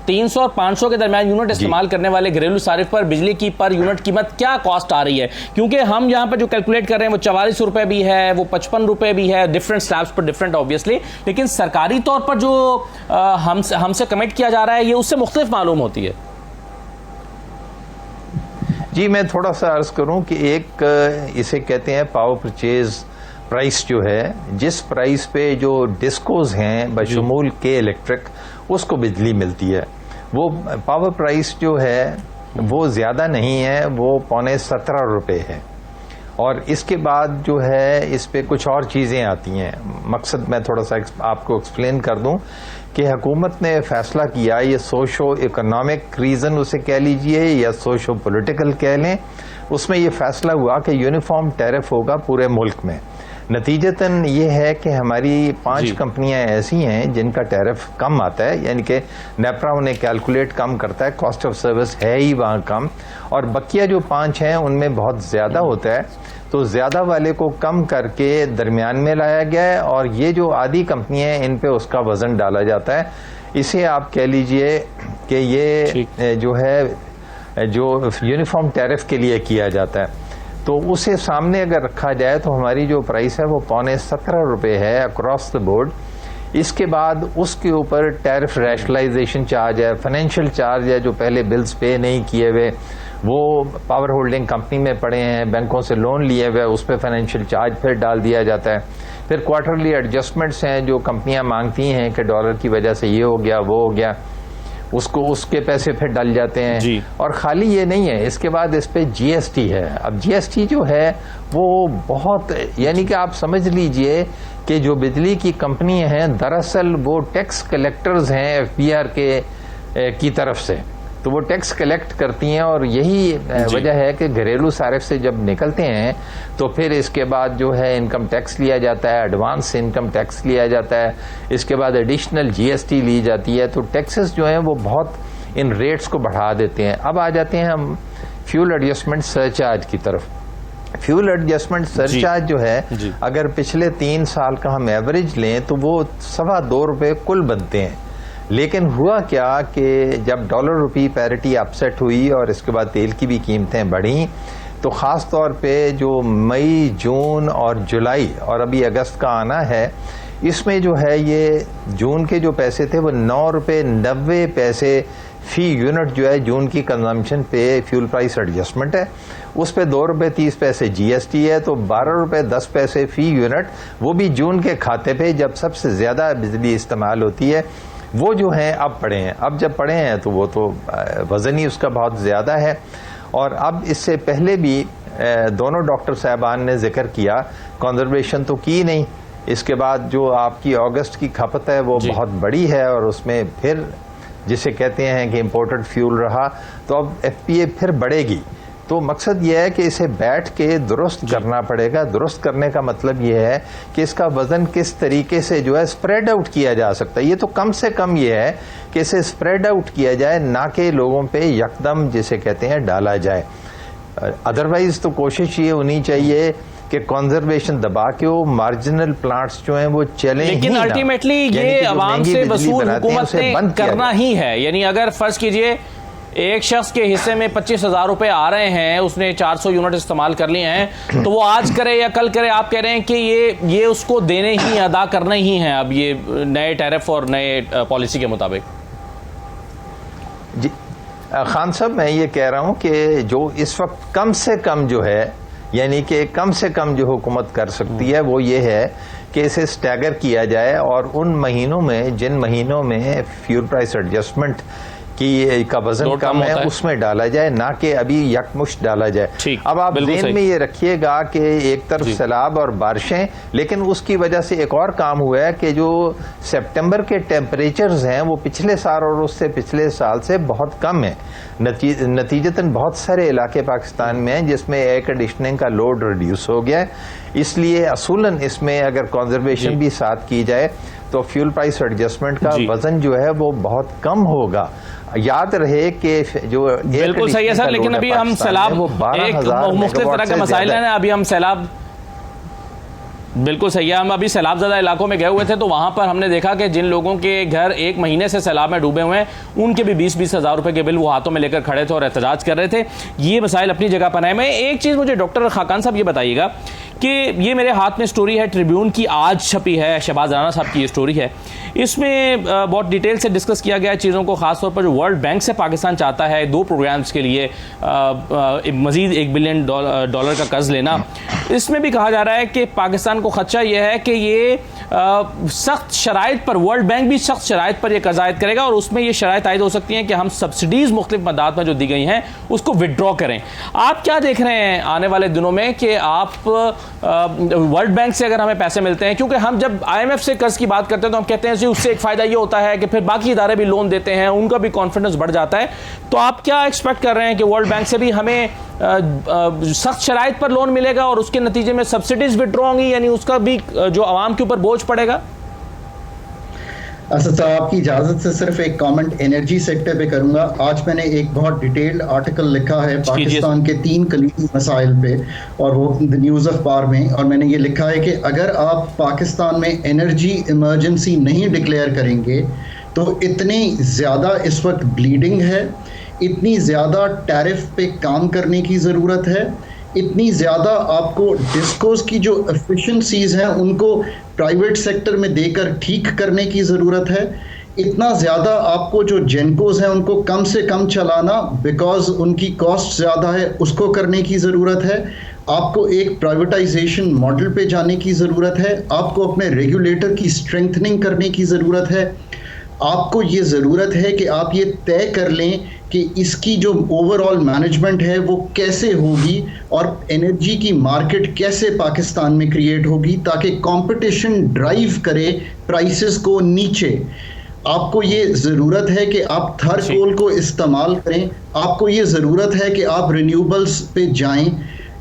300 और 500 के दरमियान यूनिट इस्तेमाल करने वाले घरेलू सारिफ पर बिजली की पर यूनिट कीमत क्या कॉस्ट आ रही है? क्योंकि हम यहाँ पर जो कैलकुलेट कर रहे हैं वो 44 रुपए भी है, वो 55 रुपए भी है, डिफरेंट स्लैब्स पर डिफरेंट ऑब्वियसली, लेकिन सरकारी तौर पर जो हमसे कमिट किया जा रहा है ये उससे मुख्तलिफ मालूम होती है। जी, मैं थोड़ा सा अर्ज करूं कि एक इसे कहते हैं पावर परचेज प्राइस जो है, जिस प्राइस पे जो डिस्कोज हैं बशमूल के इलेक्ट्रिक, उसको बिजली मिलती है, वो पावर प्राइस जो है वो ज़्यादा नहीं है, वो 17.25 रुपये है। और इसके बाद जो है इस पे कुछ और चीज़ें आती हैं। मकसद मैं थोड़ा सा आपको एक्सप्लेन कर दूं कि हुकूमत ने फैसला किया, ये सोशो इकोनॉमिक रीज़न उसे कह लीजिए या सोशो पॉलिटिकल कह लें, उसमें ये फैसला हुआ कि यूनिफॉर्म टैरिफ होगा पूरे मुल्क में। नतीजतन ये है कि हमारी 5 कंपनियां ऐसी हैं जिनका टैरिफ कम आता है, यानी कि नेपरा उन्हें कैलकुलेट कम करता है, कॉस्ट ऑफ सर्विस है ही वहाँ कम, और बकिया जो 5 हैं उनमें बहुत ज़्यादा होता है। तो ज़्यादा वाले को कम करके दरमियान में लाया गया है, और ये जो आधी कंपनियां हैं इन पे उसका वज़न डाला जाता है। इसे आप कह लीजिए कि ये जो है जो यूनिफॉर्म टैरिफ के लिए किया जाता है। तो उसे सामने अगर रखा जाए तो हमारी जो प्राइस है वो 17.25 रुपये है अक्रॉस द बोर्ड। इसके बाद उसके ऊपर टैरिफ रैशनलाइजेशन चार्ज है, फाइनेंशियल चार्ज है, जो पहले बिल्स पे नहीं किए हुए वो पावर होल्डिंग कंपनी में पड़े हैं, बैंकों से लोन लिए हुए, उस पर फाइनेंशियल चार्ज फिर डाल दिया जाता है। फिर क्वार्टरली एडजस्टमेंट्स हैं जो कंपनियां मांगती हैं कि डॉलर की वजह से ये हो गया वो हो गया, उसको उसके पैसे फिर डल जाते हैं। और खाली ये नहीं है, इसके बाद इस पे GST है। अब GST जो है वो बहुत, यानी कि आप समझ लीजिए कि जो बिजली की कंपनी हैं दरअसल वो टैक्स कलेक्टर्स हैं FBR की तरफ से, तो वो टैक्स कलेक्ट करती हैं, और यही वजह है कि घरेलू सारिफ से जब निकलते हैं तो फिर इसके बाद जो है इनकम टैक्स लिया जाता है, एडवांस इनकम टैक्स लिया जाता है, इसके बाद एडिशनल GST ली जाती है। तो टैक्सेस जो हैं वो बहुत इन रेट्स को बढ़ा देते हैं। अब आ जाते हैं हम फ्यूल एडजस्टमेंट सरचार्ज की तरफ। फ्यूल एडजस्टमेंट सरचार्ज जो है, अगर पिछले 3 साल का हम एवरेज लें तो वो ₹2.25 कुल बनते हैं। लेकिन हुआ क्या कि जब डॉलर रुपी पैरिटी अपसेट हुई और इसके बाद तेल की भी कीमतें बढ़ी, तो ख़ास तौर पे जो मई, जून और जुलाई और अभी अगस्त का आना है, इसमें जो है ये जून के जो पैसे थे वो ₹9.90 फी यूनिट जो है जून की कंजम्पशन पे फ्यूल प्राइस एडजस्टमेंट है। उस पे ₹2.30 जीएसटी है, तो ₹12.10 फी यूनिट, वो भी जून के खाते पे जब सबसे ज़्यादा बिजली इस्तेमाल होती है, वो जो हैं अब पड़े हैं। अब जब पड़े हैं तो वो तो वज़न ही उसका बहुत ज़्यादा है। और अब इससे पहले भी दोनों डॉक्टर साहबान ने जिक्र किया, कंजर्वेशन तो की नहीं, इसके बाद जो आपकी अगस्त की खपत है वो बहुत बड़ी है और उसमें फिर जिसे कहते हैं कि इम्पोर्टेड फ्यूल रहा, तो अब एफपीए फिर बढ़ेगी। तो मकसद ये है कि इसे बैठ के दुरुस्त करना पड़ेगा। दुरुस्त करने का मतलब ये है कि इसका वज़न किस तरीके से जो है स्प्रेड आउट किया जा सकता है। ये तो कम से कम ये है कि इसे स्प्रेड आउट किया जाए, ना कि लोगों पे यकदम जिसे कहते हैं डाला जाए। अदरवाइज तो कोशिश ये होनी चाहिए कि कंजर्वेशन दबा के वो मार्जिनल प्लांट्स जो हैं वो चलें ही ना। लेकिन अल्टीमेटली ये आवाम से वसूल हुकूमत ने करना ही है। यानी अगर फर्ज कीजिए एक शख्स के हिस्से में 25,000 रुपए आ रहे हैं, उसने 400 यूनिट इस्तेमाल कर लिए हैं, तो वो आज करे या कल करे, आप कह रहे हैं कि ये उसको देने ही, अदा करने ही हैं अब ये नए टैरिफ और नए पॉलिसी के मुताबिक। जी खान साहब, मैं ये कह रहा हूं कि जो इस वक्त कम से कम जो है, यानी कि कम से कम जो हुकूमत कर सकती है वो ये है कि इसे स्टैगर किया जाए और उन महीनों में जिन महीनों में फ्यूल प्राइस एडजस्टमेंट की का वजन कम है उसमें डाला जाए, ना कि अभी यकमुश्त डाला जाए। अब आप ज़हन में ये रखिएगा कि एक तरफ सैलाब और बारिशें, लेकिन उसकी वजह से एक और काम हुआ है कि जो सितंबर के टेम्परेचर्स हैं वो पिछले साल और उससे पिछले साल से बहुत कम है। नतीजतन बहुत सारे इलाके पाकिस्तान में हैं जिसमें एयर कंडीशनिंग का लोड रिड्यूस हो गया है। इसलिए असूलन इसमें अगर कंजर्वेशन भी साथ की जाए तो फ्यूल प्राइस एडजस्टमेंट का वजन जो है वो बहुत कम होगा। याद रहे कि जो बिल्कुल सही है सर, लेकिन अभी हम सैलाब एक मुख्तलिफ तरह के मसाइल हैं। अभी हम सैलाब, बिल्कुल सही है, हम अभी सैलाब ज़्यादा इलाकों में गए हुए थे तो वहाँ पर हमने देखा कि जिन लोगों के घर 1 महीने से सैलाब में डूबे हुए हैं उनके भी 20-20 हज़ार रुपए के बिल वो हाथों में लेकर खड़े थे और एहतजाज कर रहे थे। ये मसाइल अपनी जगह पर हैं। मैं एक चीज़, मुझे डॉक्टर खाकान साहब ये बताइएगा कि ये मेरे हाथ में स्टोरी है, ट्रिब्यून की आज छपी है, शहबाज राना साहब की ये स्टोरी है। इसमें बहुत डिटेल से डिस्कस किया गया है चीज़ों को, ख़ासतौर पर जो वर्ल्ड बैंक से पाकिस्तान चाहता है 2 प्रोग्राम्स के लिए मज़ीद $1 बिलियन का कर्ज लेना। इसमें भी कहा जा रहा है कि पाकिस्तान को खदशा ये है कि ये सख्त शराइत पर, वर्ल्ड बैंक भी सख्त शराइत पर यह कर्ज आयद करेगा और उसमें ये शराइत आयद हो सकती हैं कि हम सब्सिडीज़ मुख्तलिफ मदाद में जो दी गई हैं उसको विड्रॉ करें। आप क्या देख रहे हैं आने वाले दिनों में कि आप वर्ल्ड बैंक से अगर हमें पैसे मिलते हैं, क्योंकि हम जब IMF से कर्ज की बात करते हैं तो हम कहते हैं उससे एक फ़ायदा ये होता है कि फिर बाकी इदारे भी लोन देते हैं, उनका भी कॉन्फिडेंस बढ़ जाता है। तो आप क्या एक्सपेक्ट कर रहे हैं कि वर्ल्ड बैंक से भी हमें सख्त शराइत पर लोन मिलेगा और उसके नतीजे में सब्सिडीज विड्रॉ होंगी, यानी उसका भी जो आवाम के ऊपर बोझ पड़ेगा? असद साहब, आपकी इजाज़त से सिर्फ एक कमेंट एनर्जी सेक्टर पे करूंगा। आज मैंने एक बहुत डिटेल्ड आर्टिकल लिखा है पाकिस्तान के 3 कलीदी मसाइल पे और वो द न्यूज़ अखबार में, और मैंने ये लिखा है कि अगर आप पाकिस्तान में एनर्जी इमरजेंसी नहीं डिक्लेयर करेंगे तो इतनी ज़्यादा इस वक्त ब्लीडिंग है, इतनी ज़्यादा टैरिफ पे काम करने की ज़रूरत है, इतनी ज़्यादा आपको डिस्कोस की जो एफिशिएंसीज़ हैं उनको प्राइवेट सेक्टर में देकर ठीक करने की ज़रूरत है, इतना ज़्यादा आपको जो जेनकोस हैं उनको कम से कम चलाना बिकॉज उनकी कॉस्ट ज़्यादा है उसको करने की ज़रूरत है, आपको एक प्राइवेटाइजेशन मॉडल पे जाने की ज़रूरत है, आपको अपने रेगुलेटर की स्ट्रेंथनिंग करने की ज़रूरत है, आपको ये ज़रूरत है कि आप ये तय कर लें कि इसकी जो ओवरऑल मैनेजमेंट है वो कैसे होगी और एनर्जी की मार्केट कैसे पाकिस्तान में क्रिएट होगी ताकि कंपटीशन ड्राइव करे प्राइसेस को नीचे। आपको ये ज़रूरत है कि आप थर्ड कोल को इस्तेमाल करें, आपको ये ज़रूरत है कि आप रिन्यूएबल्स पे जाएं।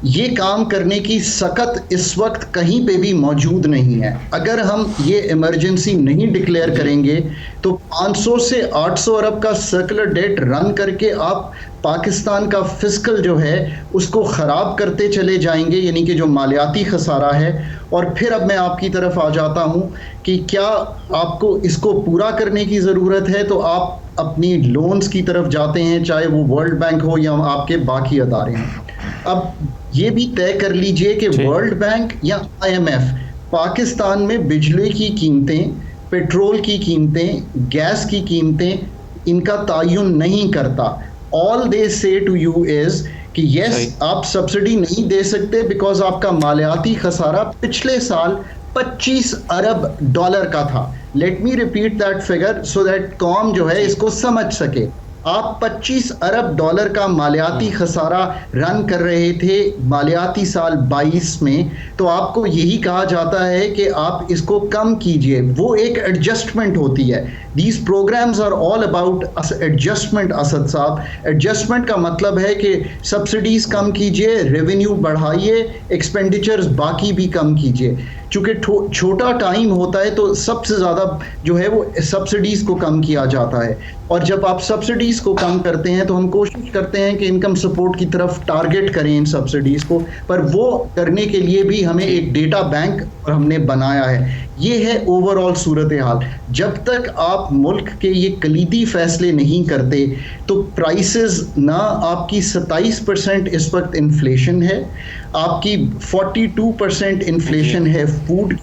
ये काम करने की सकत इस वक्त कहीं पे भी मौजूद नहीं है। अगर हम ये इमरजेंसी नहीं डिक्लेयर करेंगे तो 500 से 800 अरब का सर्कुलर डेट रन करके आप पाकिस्तान का फिस्कल जो है उसको ख़राब करते चले जाएंगे, यानी कि जो मालियाती खसारा है। और फिर अब मैं आपकी तरफ आ जाता हूँ कि क्या आपको इसको पूरा करने की ज़रूरत है, तो आप अपनी लोन्स की तरफ जाते हैं, चाहे वो वर्ल्ड बैंक हो या आपके बाकी अदारे हैं। अब ये भी तय कर लीजिए कि वर्ल्ड बैंक या IMF पाकिस्तान में बिजली की कीमतें, पेट्रोल की कीमतें, गैस की कीमतें, इनका तायुन नहीं करता। ऑल दे से टू यू इज कि यस आप सब्सिडी नहीं दे सकते बिकॉज आपका मालियाती खसारा पिछले साल 25 अरब डॉलर का था। Let me repeat that figure so that कौम जो है इसको समझ सके। आप 25 अरब डॉलर का मालियाती खसारा रन कर रहे थे मालियाती साल 22 में, तो आपको यही कहा जाता है कि आप इसको कम कीजिए। वो एक एडजस्टमेंट होती है। These programmes are all about adjustment. Asad साहब, एडजस्टमेंट का मतलब है कि सब्सिडीज कम कीजिए, रेवेन्यू बढ़ाइए, एक्सपेंडिचर्स बाकी भी कम कीजिए। चूँकि छोटा टाइम होता है तो सबसे ज़्यादा जो है वो सब्सिडीज़ को कम किया जाता है। और जब आप सब्सिडीज़ को कम करते हैं तो हम कोशिश करते हैं कि इनकम सपोर्ट की तरफ टारगेट करें इन सब्सिडीज़ को, पर वो करने के लिए भी हमें एक डेटा बैंक हमने बनाया है। ये है ओवरऑल सूरत हाल। जब तक आप मुल्क के ये कलीदी फैसले नहीं करते तो प्राइसेस ना, आपकी 27% इस वक्त इन्फ्लेशन है, आपकी 42% इन्फ्लेशन है फूड।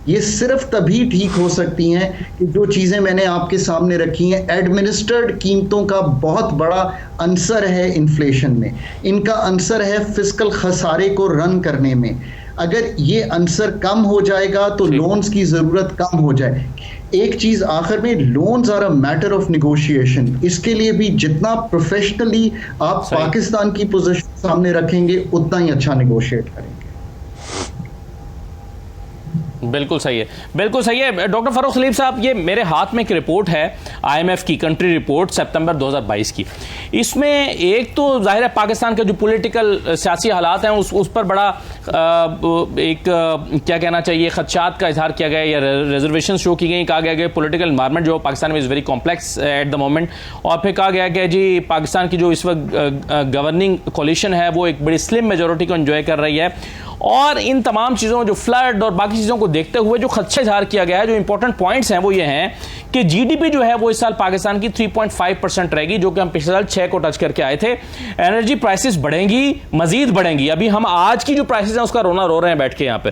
ये सिर्फ तभी ठीक हो सकती हैं कि जो चीज़ें मैंने आपके सामने रखी हैं। एडमिनिस्ट्रेड कीमतों का बहुत बड़ा अंसर है इन्फ्लेशन में, इनका अंसर है फिस्कल खसारे को रन करने में। अगर ये अंसर कम हो जाएगा तो लोन्स की ज़रूरत कम हो जाए। एक चीज़ आखिर में, loans are a matter of negotiation. इसके लिए भी जितना प्रोफेशनली आप पाकिस्तान की पोजीशन सामने रखेंगे उतना ही अच्छा निगोशिएट करेंगे। बिल्कुल सही है, बिल्कुल सही है। डॉक्टर फारूक सलीम साहब, ये मेरे हाथ में एक रिपोर्ट है IMF की कंट्री रिपोर्ट सितंबर 2022 की। इसमें एक तो जाहिर है पाकिस्तान के जो पॉलिटिकल सियासी हालात हैं उस पर बड़ा एक क्या कहना चाहिए खदशात का इजहार किया गया या रिजर्वेशन शो की गई। कहा गया कि पॉलिटिकल इन्वायरमेंट जो पाकिस्तान में is very complex at the moment. और फिर कहा गया कि जी पाकिस्तान की जो इस वक्त गवर्निंग कोलिशन है वो एक बड़ी स्लिम मेजोरिटी को एंजॉय कर रही है। और इन तमाम चीज़ों, जो फ्लड और बाकी चीज़ों को देखते हुए जो खदशा इजहार किया गया है, जो इंपॉर्टेंट पॉइंट्स हैं वो ये हैं कि GDP जो है वो इस साल पाकिस्तान की 3.5% रहेगी, जो कि हम पिछले साल 6 को टच करके आए थे। एनर्जी प्राइसेस बढ़ेंगी, मजीद बढ़ेंगी। अभी हम आज की जो प्राइसेस हैं उसका रोना रो रहे हैं बैठ के यहाँ पे।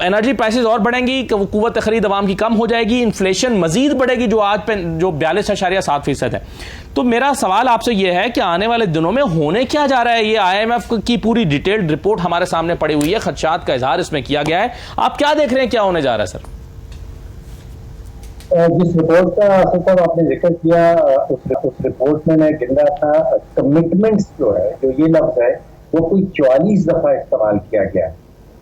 एनर्जी प्राइसेस और बढ़ेंगी, कुव्वत खरीद आवाम की कम हो जाएगी, इन्फ्लेशन मजीद बढ़ेगी जो आज पे जो 42.7% है। तो मेरा सवाल आपसे यह है कि आने वाले दिनों में होने क्या जा रहा है। ये IMF की पूरी डिटेल्ड रिपोर्ट हमारे सामने पड़ी हुई है, खदशात का इजहार इसमें किया गया है। आप क्या देख रहे हैं, क्या होने जा रहा है सर? जिस रिपोर्ट का असद आपने जिक्र किया, उस रिपोर्ट में मैं गिन रहा था कमिटमेंट्स जो है, जो ये लफ्ज है वो कोई 44 दफा इस्तेमाल किया गया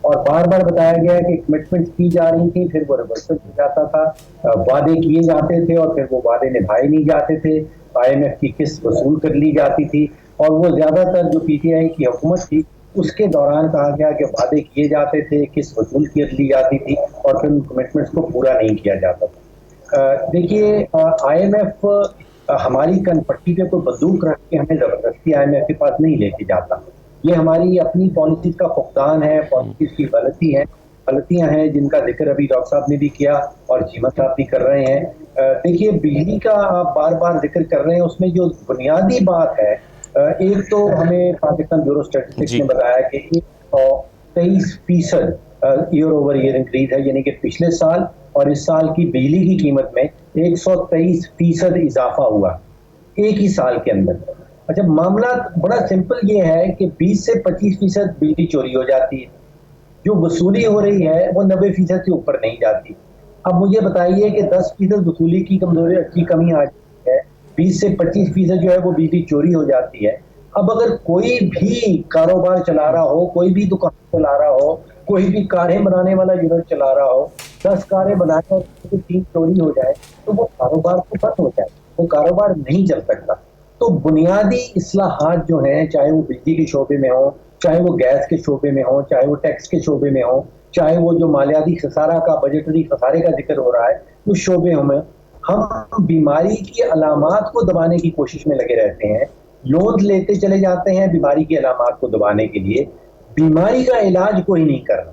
और बार बार बताया गया कि कमिटमेंट्स की जा रही थी, फिर वो रिवर्सल हो जाता था, वादे किए जाते थे और फिर वो वादे निभाए नहीं जाते थे। IMF की किस्त वसूल कर ली जाती थी और वो ज्यादातर जो PTI की हुकूमत थी उसके दौरान कहा गया कि वादे किए जाते थे, किस्त वसूल कर ली जाती थी और फिर उन कमिटमेंट्स को पूरा नहीं किया जाता था। देखिए, IMF हमारी कनपट्टी पे कोई बंदूक रख के हमें जबरदस्ती IMF के पास नहीं लेके जाता। ये हमारी अपनी पॉलिसीज का फुकदान है, पॉलिसीज की गलतियां हैं जिनका जिक्र अभी डॉक्टर साहब ने भी किया और चीमा साहब भी कर रहे हैं। देखिए, बिजली का आप बार बार जिक्र कर रहे हैं, उसमें जो बुनियादी बात है, एक तो हमें पाकिस्तान ब्यूरो स्टैटिस्टिक्स ने बताया कि 123% ईयर ओवर ईयर इंक्रीज है, यानी कि पिछले साल और इस साल की बिजली की कीमत में 123% इजाफा हुआ एक ही साल के अंदर। अच्छा, मामला बड़ा सिंपल ये है कि 20 से 25% बिजली चोरी हो जाती है, जो वसूली हो रही है वो 90% से ऊपर नहीं जाती। अब मुझे बताइए कि 10% वसूली की कमी आ जाती है, 20 से 25% जो है वो बिजली चोरी हो जाती है। अब अगर कोई भी कारोबार चला रहा हो, कोई भी दुकान चला रहा हो, कोई भी कारें बनाने वाला यूनिट चला रहा हो, 10 कारें बनाने और 3 चोरी हो जाए तो वो कारोबार तो बंद हो जाए, वो कारोबार नहीं चल सकता। तो बुनियादी इस्लाहात जो हैं, चाहे वो बिजली के शोबे में हो, चाहे वो गैस के शोबे में हो, चाहे वो टैक्स के शोबे में हो, चाहे वो जो मालियाती खसारा का, बजटरी खसारे का जिक्र हो रहा है उस शोबे में, हम बीमारी की अलामात को दबाने की कोशिश में लगे रहते हैं। लोन लेते चले जाते हैं बीमारी की अलामात को दबाने के लिए। बीमारी का इलाज कोई नहीं कर रहा।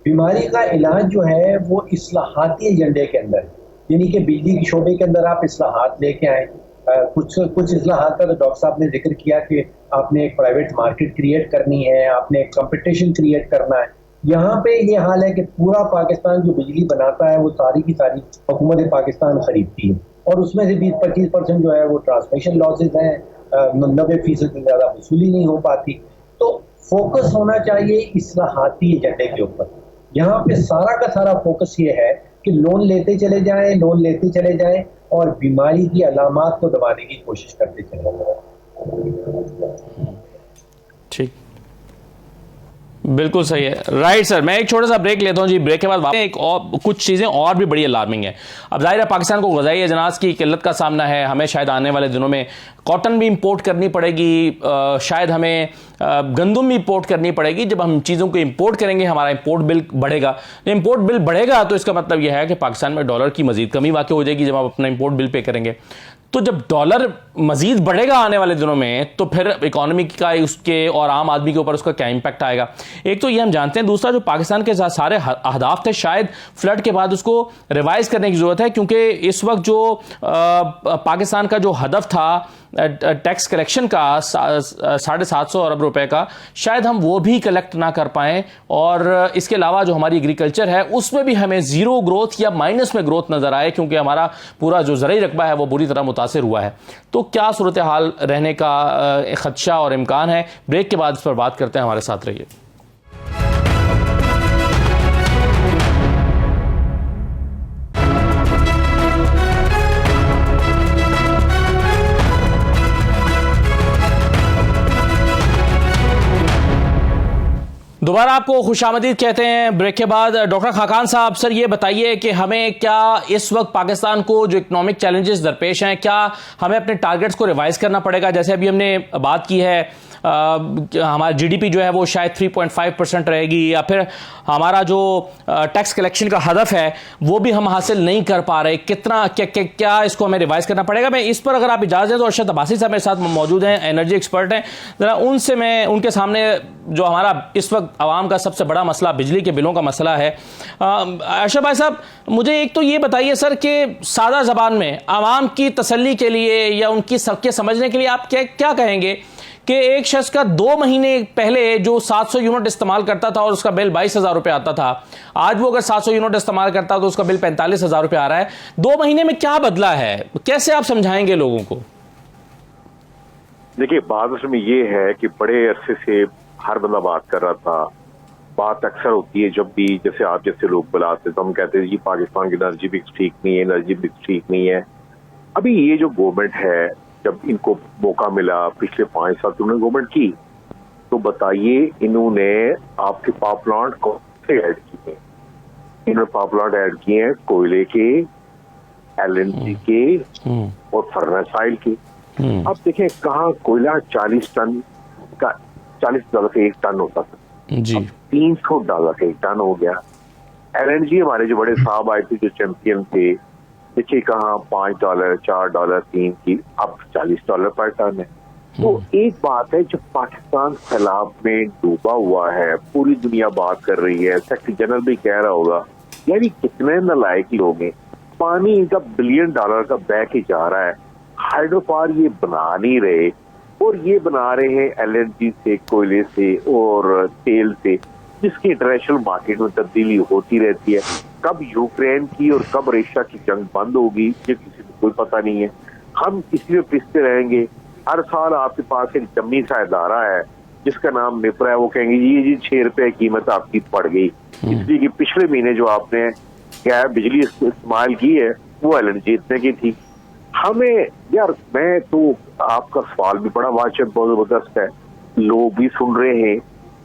बीमारी का इलाज जो है वो इस्लाहाती एजेंडे के अंदर है, यानी कि बिजली के शोबे के अंदर आप इस्लाहात लेके आए। कुछ इस्लाहात का तो डॉक्टर साहब ने जिक्र किया कि आपने एक प्राइवेट मार्केट क्रिएट करनी है, आपने एक कंपटीशन क्रिएट करना है। यहाँ पे ये हाल है कि पूरा पाकिस्तान जो बिजली बनाता है वो सारी की सारी हुकूमत पाकिस्तान खरीदती है, और उसमें से 20-25% जो है वो ट्रांसमिशन लॉसेज हैं, 90% से ज़्यादा वसूली नहीं हो पाती। तो फोकस होना चाहिए इस्लाहाती एजेंडे के ऊपर। यहाँ पे सारा का सारा फोकस ये है कि लोन लेते चले जाएं और बीमारी की अलामात को दबाने की कोशिश करते चले जाएं। ठीक, बिल्कुल सही है। राइट सर, मैं एक छोटा सा ब्रेक लेता हूं जी। ब्रेक के बाद एक और कुछ चीज़ें और भी बड़ी अलार्मिंग है। अब जाहिर है पाकिस्तान को ग़ज़ाई अजनास की किल्लत का सामना है। हमें शायद आने वाले दिनों में कॉटन भी इंपोर्ट करनी पड़ेगी, शायद हमें गंदम भी इंपोर्ट करनी पड़ेगी। जब हम चीज़ों को इंपोर्ट करेंगे हमारा इंपोर्ट बिल बढ़ेगा। इंपोर्ट बिल बढ़ेगा तो इसका मतलब यह है कि पाकिस्तान में डॉलर की मजीद कमी वाक़ई हो जाएगी जब आप अपना इंपोर्ट बिल पे करेंगे। तो जब डॉलर मजीद बढ़ेगा आने वाले दिनों में तो फिर इकोनॉमी का उसके और आम आदमी के ऊपर उसका क्या इंपैक्ट आएगा, एक तो ये हम जानते हैं। दूसरा, जो पाकिस्तान के सारे अहदाफ थे शायद फ्लड के बाद उसको रिवाइज करने की जरूरत है, क्योंकि इस वक्त जो पाकिस्तान का जो हदफ था टैक्स कलेक्शन का 750 अरब रुपए का, शायद हम वो भी कलेक्ट ना कर पाएं। और इसके अलावा जो हमारी एग्रीकल्चर है उसमें भी हमें जीरो ग्रोथ या माइनस में ग्रोथ नजर आए, क्योंकि हमारा पूरा जो ज़राई रकबा है वो बुरी तरह मुतासिर हुआ है। तो क्या सूरत हाल रहने का खदशा और इम्कान है? ब्रेक के बाद इस पर बात करते हैं, हमारे साथ रहिए। दोबारा आपको खुशामदीद कहते हैं ब्रेक के बाद। डॉक्टर खाकान साहब, सर ये बताइए कि हमें क्या इस वक्त पाकिस्तान को जो इकोनॉमिक चैलेंजेस दरपेश हैं, क्या हमें अपने टारगेट्स को रिवाइज करना पड़ेगा? जैसे अभी हमने बात की है हमारा जीडीपी जो है वो शायद 3.5% रहेगी, या फिर हमारा जो टैक्स कलेक्शन का हदफ है वो भी हम हासिल नहीं कर पा रहे। कितना क्या इसको हमें रिवाइज करना पड़ेगा? मैं इस पर अगर आप इजाज़त दें तो अरशद अब्बासी साहब मेरे साथ मौजूद हैं, एनर्जी एक्सपर्ट हैं। ज़रा उनसे मैं उनके सामने जो हमारा इस वक्त आवाम का सबसे बड़ा मसला बिजली के बिलों का मसला है। अरशद भाई साहब, मुझे एक तो ये बताइए सर कि सादा ज़बान में आवाम की तसल्ली के लिए या उनकी सबके समझने के लिए आप क्या कहेंगे कि एक शख्स का 2 महीने पहले जो 700 यूनिट इस्तेमाल करता था और उसका बिल 22,000 रुपये आता था, आज वो अगर 700 यूनिट इस्तेमाल करता है तो उसका बिल 45,000 रुपये आ रहा है। 2 महीने में क्या बदला है? कैसे आप समझाएंगे लोगों को? देखिए, बात उसमें ये है कि बड़े अरसे से हर बंदा बात कर रहा था। बात अक्सर होती है जब भी जैसे आप जैसे लोग बुलाते तो हम कहते हैं जी पाकिस्तान की एनर्जी मिक्स ठीक नहीं है, एनर्जी मिक्स ठीक नहीं है। अभी ये जो गवर्नमेंट है, जब इनको मौका मिला पिछले 5 साल तो उन्होंने गवर्नमेंट की, तो बताइए इन्होंने आपके पावर प्लांट कौन से ऐड किए? इन्होंने पावर प्लांट ऐड किए हैं कोयले के, LNG के और फर्नेस ऑयल के। अब देखें कहाँ कोयला 40 टन का $40 का 1 टन होता था जी, $300 का 1 टन हो गया। LNG हमारे जो बड़े साहब आए थे जो चैंपियन थे, देखिए कहाँ $5, $4, 3 की, अब $40 पर टन है। तो एक बात है, जब पाकिस्तान सैलाब में डूबा हुआ है, पूरी दुनिया बात कर रही है, सेक्रेटरी जनरल भी कह रहा होगा यानी कितने नालायक लोग हैं, पानी इनका $1 बिलियन का बह के जा रहा है, हाइड्रो पावर ये बना नहीं रहे, और ये बना रहे हैं LNG से, कोयले से और तेल से, जिसकी इंटरनेशनल मार्केट में तब्दीली होती रहती है। कब यूक्रेन की और कब रशिया की जंग बंद होगी ये किसी को कोई पता नहीं है। हम इसी में पिसते रहेंगे। हर साल आपके पास एक जम्मी सा इदारा है जिसका नाम निपरा है, वो कहेंगे जी 6 रुपए कीमत आपकी पड़ गई, इसलिए कि पिछले महीने जो आपने क्या बिजली इस्तेमाल की है वो LNG इतने की थी। हमें यार, मैं तो आपका सवाल भी बड़ा वाजिब बहुत जबरदस्त है, लोग भी सुन रहे हैं।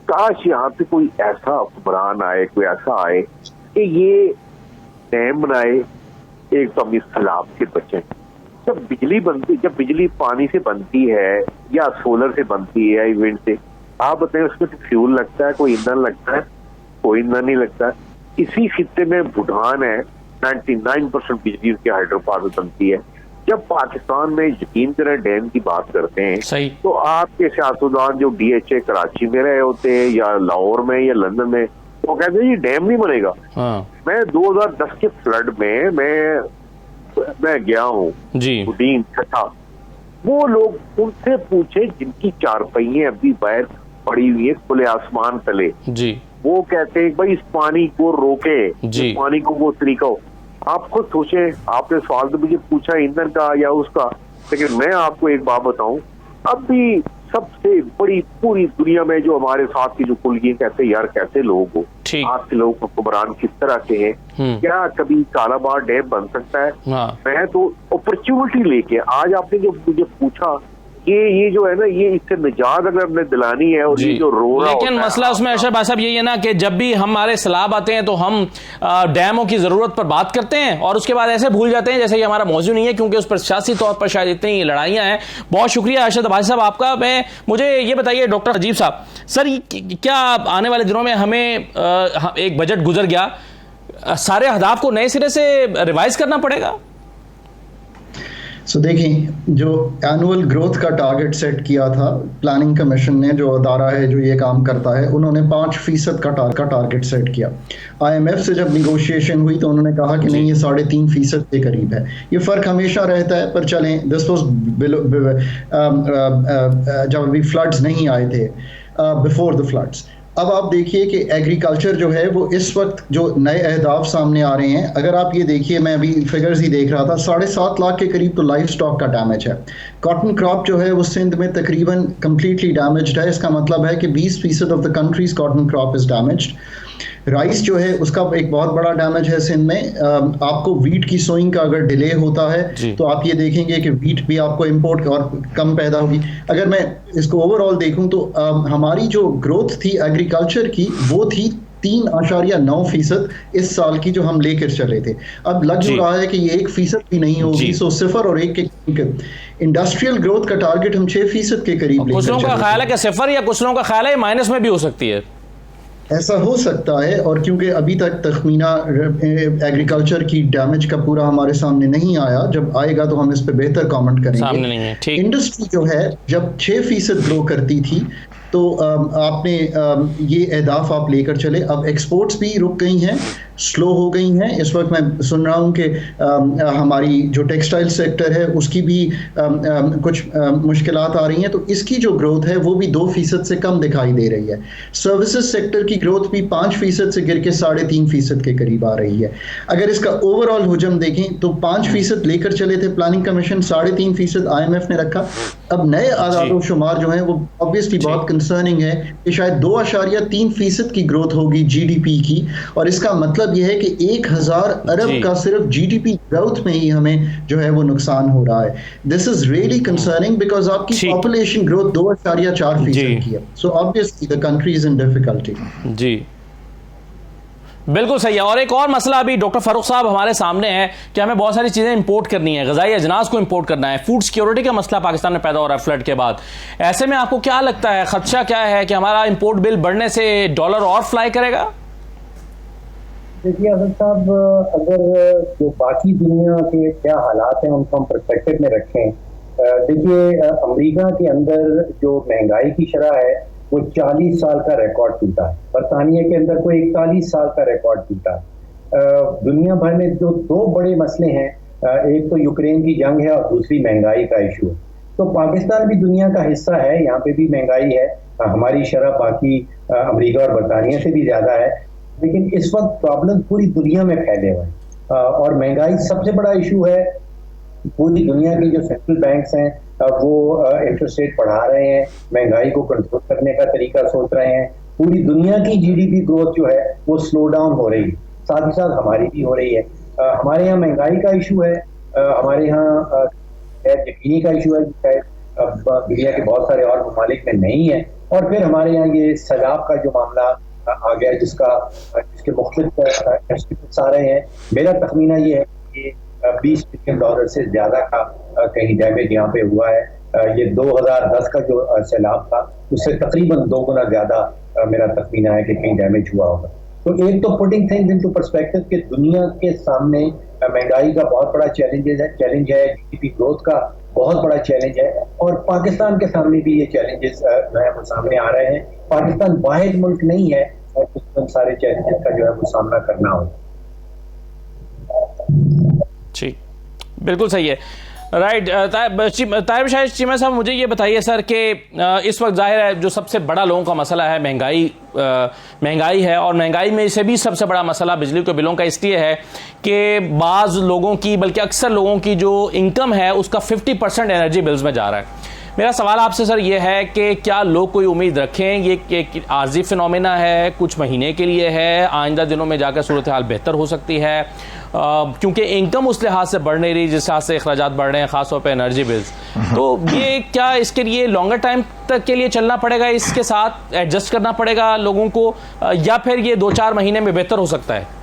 काश यहाँ पे कोई ऐसा हुक्मरान आए, कोई ऐसा आए कि ये डैम बनाए, एक तो अपनी सैलाब से बचें। जब बिजली पानी से बनती है या सोलर से बनती है या विंड से, आप बताएं उसमें तो फ्यूल लगता है, कोई ईंधन लगता है? कोई ईंधन नहीं लगता है। इसी खित्ते में भूटान है, 99% बिजली उसके हाइड्रो पावर बनती है। जब पाकिस्तान में यकीन करें डैम की बात करते हैं सही। तो आपके सियासतदान जो DHA कराची में रहे होते हैं या लाहौर में या लंदन में, वो कहते हैं ये डैम नहीं बनेगा। हाँ मैं 2010 के फ्लड में मैं गया हूँ जी बुडीन छठा, वो लोग उनसे पूछे जिनकी चारपहिए अभी बाहर पड़ी हुई है खुले आसमान तले, जी वो कहते हैं भाई इस पानी को रोके, जी। इस पानी को वो तरीका हो। आप खुद सोचे, आपने सवाल तो मुझे पूछा ईंधन का या उसका, लेकिन मैं आपको एक बात बताऊं, अब भी सबसे बड़ी पूरी दुनिया में जो हमारे साथ की जो कुलगी कहते हैं यार कैसे लोग हो, ठीक। आज के लोग हुक्मरान किस तरह के हैं, क्या कभी कालाबार डैम बन सकता है? हाँ। मैं तो अपॉर्चुनिटी लेके आज आपने जो मुझे पूछा ये जो है ना, ये इससे निजात अगर हमने दिलानी है और ये जो रो रहा लेकिन मसला उसमें अशरफ भाई साहब यही है ना कि जब भी हमारे सलाब आते हैं तो हम डैमों की जरूरत पर बात करते हैं और उसके बाद ऐसे भूल जाते हैं जैसे ये हमारा मौजू नहीं है, क्योंकि उस पर सियासी तौर पर शायद इतनी लड़ाइयां हैं। बहुत शुक्रिया अशरफ भाई साहब आपका। मुझे ये बताइए डॉक्टर नजीब साहब, सर क्या आने वाले दिनों में हमें एक बजट गुजर गया, सारे अहदाफ को नए सिरे से रिवाइज करना पड़ेगा? सो देखिए, जो एनुअल ग्रोथ का टारगेट सेट किया था प्लानिंग कमीशन ने, जो अदारा है जो ये काम करता है, उन्होंने 5% का टारगेट सेट किया। IMF से जब निगोशिएशन हुई तो उन्होंने कहा कि नहीं, ये 3.5% के करीब है। ये फर्क हमेशा रहता है, पर चलें, दिस वाज जब अभी फ्लड्स नहीं आए थे, बिफोर द फ्लड्स। अब आप देखिए कि एग्रीकल्चर जो है वो इस वक्त जो नए अहदाफ सामने आ रहे हैं, अगर आप ये देखिए, मैं अभी फिगर्स ही देख रहा था, 7.5 लाख के करीब तो लाइफ स्टॉक का डैमेज है। कॉटन क्रॉप जो है वो सिंध में तकरीबन कम्प्लीटली डैमेज्ड है। इसका मतलब है कि 20% of the countries cotton crop is damaged. Rice जो है उसका एक बहुत बड़ा डैमेज है सिंध में। आपको वीट की सोइंग का अगर डिले होता है तो आप ये देखेंगे कि वीट भी आपको इंपोर्ट और कम पैदा होगी। अगर मैं इसको ओवरऑल देखूं तो हमारी जो ग्रोथ थी एग्रीकल्चर की, वो थी 3.9% इस साल की, जो हम लेकर चले थे। अब लग जो रहा है कि ये 1% भी नहीं होगी। सो 0 और 1 के इंडस्ट्रियल ग्रोथ का टारगेट हम 6% के करीब लेकर कुछ लोगों का ख्याल है कि 0 या कुछ लोगों का ख्याल है माइनस में भी हो सकती है। ऐसा हो सकता है, और क्योंकि अभी तक तखमीना एग्रीकल्चर की डैमेज का पूरा हमारे सामने नहीं आया, जब आएगा तो हम इस पे बेहतर कमेंट करेंगे। सामने नहीं है, ठीक। इंडस्ट्री जो है जब 6% ग्रो करती थी तो आपने ये अहदाफ आप लेकर चले। अब एक्सपोर्ट्स भी रुक गई हैं, स्लो हो गई हैं। इस वक्त मैं सुन रहा हूँ कि हमारी जो टेक्सटाइल सेक्टर है उसकी भी कुछ मुश्किलात आ रही हैं, तो इसकी जो ग्रोथ है वो भी 2% से कम दिखाई दे रही है। सर्विसेज सेक्टर की ग्रोथ भी 5% से गिर के 3.5% के करीब आ रही है। अगर इसका ओवरऑल हुजम देखें तो 5% लेकर चले थे प्लानिंग कमीशन, 3.5% IMF ने रखा। अब नए आदाद शुमार जो हैं वो ऑब्वियसली बहुत कंसर्निंग है कि शायद 2.3% की ग्रोथ होगी GDP की, और इसका मतलब यह है कि 1000 अरब का सिर्फ GDP ग्रोथ में ही हमें जो है वो नुकसान हो रहा है। This is really concerning because आपकी पॉपुलेशन ग्रोथ 2.4% की है। So obviously the country is in difficulty. जी बिल्कुल सही है। और एक और मसला अभी डॉक्टर फारूक साहब हमारे सामने है कि हमें बहुत सारी चीज़ें इंपोर्ट करनी है, ग़िज़ाई अजनास को इंपोर्ट करना है, फूड सिक्योरिटी का मसला पाकिस्तान में पैदा हो रहा है फ्लड के बाद। ऐसे में आपको क्या लगता है, खदशा क्या है कि हमारा इंपोर्ट बिल बढ़ने से डॉलर और फ्लाई करेगा? देखिए अगर साहब, अगर जो बाकी दुनिया के क्या हालात हैं उनको हम परस्पेक्टिव में रखें, देखिए अमेरिका के अंदर जो महंगाई की शरह है वो 40 साल का रिकॉर्ड टूटा है। बरतानिया के अंदर कोई 41 साल का रिकॉर्ड टूटा है। दुनिया भर में जो 2 बड़े मसले हैं, एक तो यूक्रेन की जंग है और दूसरी महंगाई का इशू है। तो पाकिस्तान भी दुनिया का हिस्सा है, यहाँ पे भी महंगाई है। हमारी शरह बाकी अमेरिका और बरतानिया से भी ज्यादा है, लेकिन इस वक्त प्रॉब्लम पूरी दुनिया में फैले हुए हैं और महंगाई सबसे बड़ा इशू है। पूरी दुनिया के जो सेंट्रल बैंक्स हैं वो इंटरेस्ट रेट बढ़ा रहे हैं, महंगाई को कंट्रोल करने का तरीका सोच रहे हैं। पूरी दुनिया की GDP ग्रोथ जो है वो स्लो डाउन हो रही है, साथ ही साथ हमारी भी हो रही है। हमारे यहाँ महंगाई का इशू है, हमारे यहाँ यकीनी का इशू है, शायद दुनिया के बहुत सारे और ममालिक में नहीं है। और फिर हमारे यहाँ ये सैलाब का जो मामला आ गया, जिसके मुख्तलिफ एस्टिमेट्स आ रहे हैं। मेरा तखमीना ये है कि $20 बिलियन से ज्यादा का कहीं डैमेज यहाँ पे हुआ है। ये 2010 का जो सैलाब था उससे तकरीबन 2 गुना ज्यादा मेरा तखमीना है कि कहीं डैमेज हुआ होगा। तो एक तो पुटिंग थिंग्स इनटू पर्सपेक्टिव कि दुनिया के सामने महंगाई का बहुत बड़ा चैलेंज है, जीडीपी ग्रोथ का बहुत बड़ा चैलेंज है, और पाकिस्तान के सामने भी ये चैलेंजेस जो है वो सामने आ रहे हैं। पाकिस्तान वाहिद मुल्क नहीं है और उन सारे चैलेंजेस का जो है वो सामना करना हो। जी बिल्कुल सही है। राइट। ताहिर शाहिद चीमा साहब, मुझे ये बताइए सर कि इस वक्त जाहिर है जो सबसे बड़ा लोगों का मसला है महंगाई है, और महंगाई में से भी सबसे बड़ा मसला बिजली के बिलों का इसलिए है कि बाज़ लोगों की, बल्कि अक्सर लोगों की जो इनकम है उसका 50% एनर्जी बिल्स में जा रहा है। मेरा सवाल आपसे सर ये है कि क्या लोग कोई उम्मीद रखें ये कि आर्जी फिनोमेना है, कुछ महीने के लिए है, आइंदा दिनों में जाकर सूरत हाल बेहतर हो सकती है, क्योंकि इनकम उस लिहाज से बढ़ नहीं रही जिस लिहाज से अखराजात बढ़ रहे हैं, खासतौर पे एनर्जी बिल्स। तो ये क्या इसके लिए लॉन्गर टाइम तक के लिए चलना पड़ेगा, इसके साथ एडजस्ट करना पड़ेगा लोगों को, या फिर ये 2-4 महीने में बेहतर हो सकता है?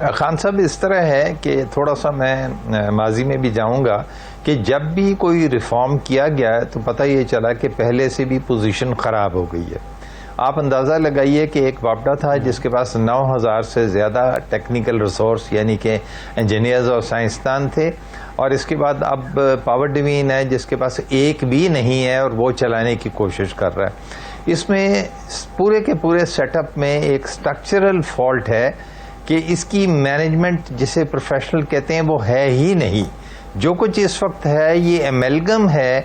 खान साहब, इस तरह है कि थोड़ा सा मैं माजी में भी जाऊंगा कि जब भी कोई रिफॉर्म किया गया है तो पता ये चला कि पहले से भी पोजीशन ख़राब हो गई है। आप अंदाज़ा लगाइए कि एक वापडा था जिसके पास 9000 से ज़्यादा टेक्निकल रिसोर्स यानी कि इंजीनियर्स और साइंसदान थे, और इसके बाद अब पावर डिवीजन है जिसके पास एक भी नहीं है और वो चलाने की कोशिश कर रहा है। इसमें पूरे के पूरे सेटअप में एक स्ट्रक्चरल फॉल्ट है कि इसकी मैनेजमेंट जिसे प्रोफेशनल कहते हैं वो है ही नहीं। जो कुछ इस वक्त है ये एमलगम है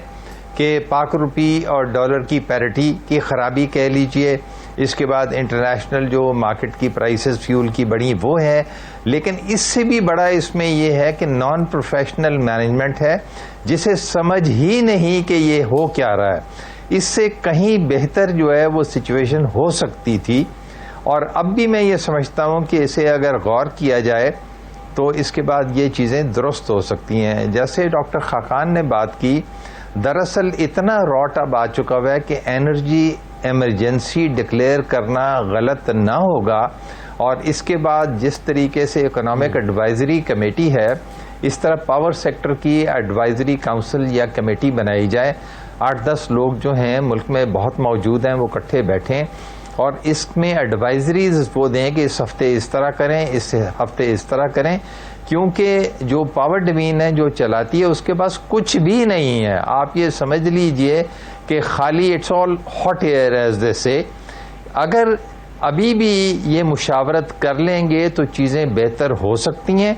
कि पाक रुपी और डॉलर की पैरिटी की ख़राबी कह लीजिए, इसके बाद इंटरनेशनल जो मार्केट की प्राइसेस फ्यूल की बढ़ी वो है, लेकिन इससे भी बड़ा इसमें ये है कि नॉन प्रोफेशनल मैनेजमेंट है जिसे समझ ही नहीं कि ये हो क्या रहा है। इससे कहीं बेहतर जो है वो सिचुएशन हो सकती थी, और अब भी मैं ये समझता हूँ कि इसे अगर गौर किया जाए तो इसके बाद ये चीज़ें दुरुस्त हो सकती हैं। जैसे डॉक्टर खाकान ने बात की, दरअसल इतना रॉट अब आ चुका हुआ है कि एनर्जी एमरजेंसी डिक्लेयर करना गलत ना होगा, और इसके बाद जिस तरीके से इकोनॉमिक एडवाइजरी कमेटी है इस तरह पावर सेक्टर की एडवाइजरी काउंसिल या कमेटी बनाई जाए। 8-10 लोग जो हैं मुल्क में बहुत मौजूद हैं, वो इकट्ठे बैठें और इसमें एडवाइजरीज वो दें कि इस हफ्ते इस तरह करें, इस हफ्ते इस तरह करें, क्योंकि जो पावर डिवीजन है जो चलाती है उसके पास कुछ भी नहीं है। आप ये समझ लीजिए कि खाली it's all hot air as they say. अगर अभी भी ये मुशावरत कर लेंगे तो चीज़ें बेहतर हो सकती हैं।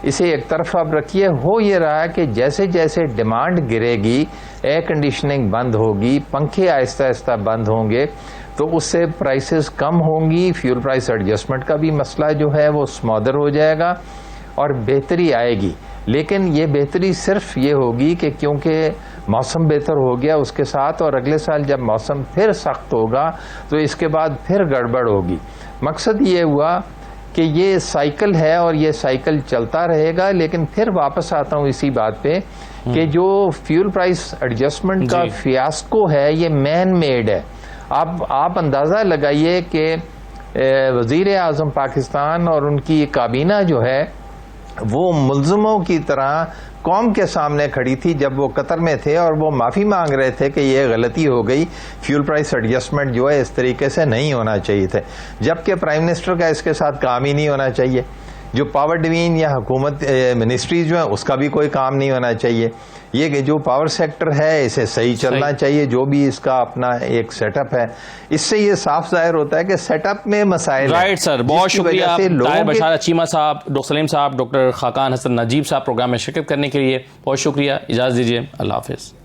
इसे एक तरफ आप रखिए। हो ये रहा है कि जैसे जैसे डिमांड गिरेगी, एयर कंडीशनिंग बंद होगी, पंखे आहिस्ता आहिस्ता बंद होंगे, तो उससे प्राइसेस कम होंगी, फ्यूल प्राइस एडजस्टमेंट का भी मसला जो है वो स्मॉदर हो जाएगा और बेहतरी आएगी। लेकिन ये बेहतरी सिर्फ ये होगी कि क्योंकि मौसम बेहतर हो गया उसके साथ, और अगले साल जब मौसम फिर सख्त होगा तो इसके बाद फिर गड़बड़ होगी। मकसद ये हुआ कि ये साइकिल है और ये साइकिल चलता रहेगा। लेकिन फिर वापस आता हूँ इसी बात पे कि जो फ्यूल प्राइस एडजस्टमेंट का फियास्को है ये मैन मेड है। आप अंदाज़ा लगाइए कि वज़ीर आज़म पाकिस्तान और उनकी काबीना जो है वो मुल्ज़िमों की तरह कौम के सामने खड़ी थी जब वो कतर में थे, और वो माफ़ी मांग रहे थे कि ये गलती हो गई, फ्यूल प्राइस एडजस्टमेंट जो है इस तरीके से नहीं होना चाहिए थे, जबकि प्राइम मिनिस्टर का इसके साथ काम ही नहीं होना चाहिए। जो पावर डिवीजन या हुकूमत मिनिस्ट्री जो है उसका भी कोई काम नहीं होना चाहिए। ये जो पावर सेक्टर है इसे सही चलना चाहिए, जो भी इसका अपना एक सेटअप है। इससे ये साफ जाहिर होता है कि सेटअप में मसाइल। राइट सर, बहुत शुक्रिया ताहिर बशारत चीमा साहब, डॉक्टर सलीम साहब, डॉक्टर खाकान हसन नजीब साहब प्रोग्राम में शिरकत करने के लिए बहुत शुक्रिया। इजाज़त दीजिए, अल्लाह हाफिज़।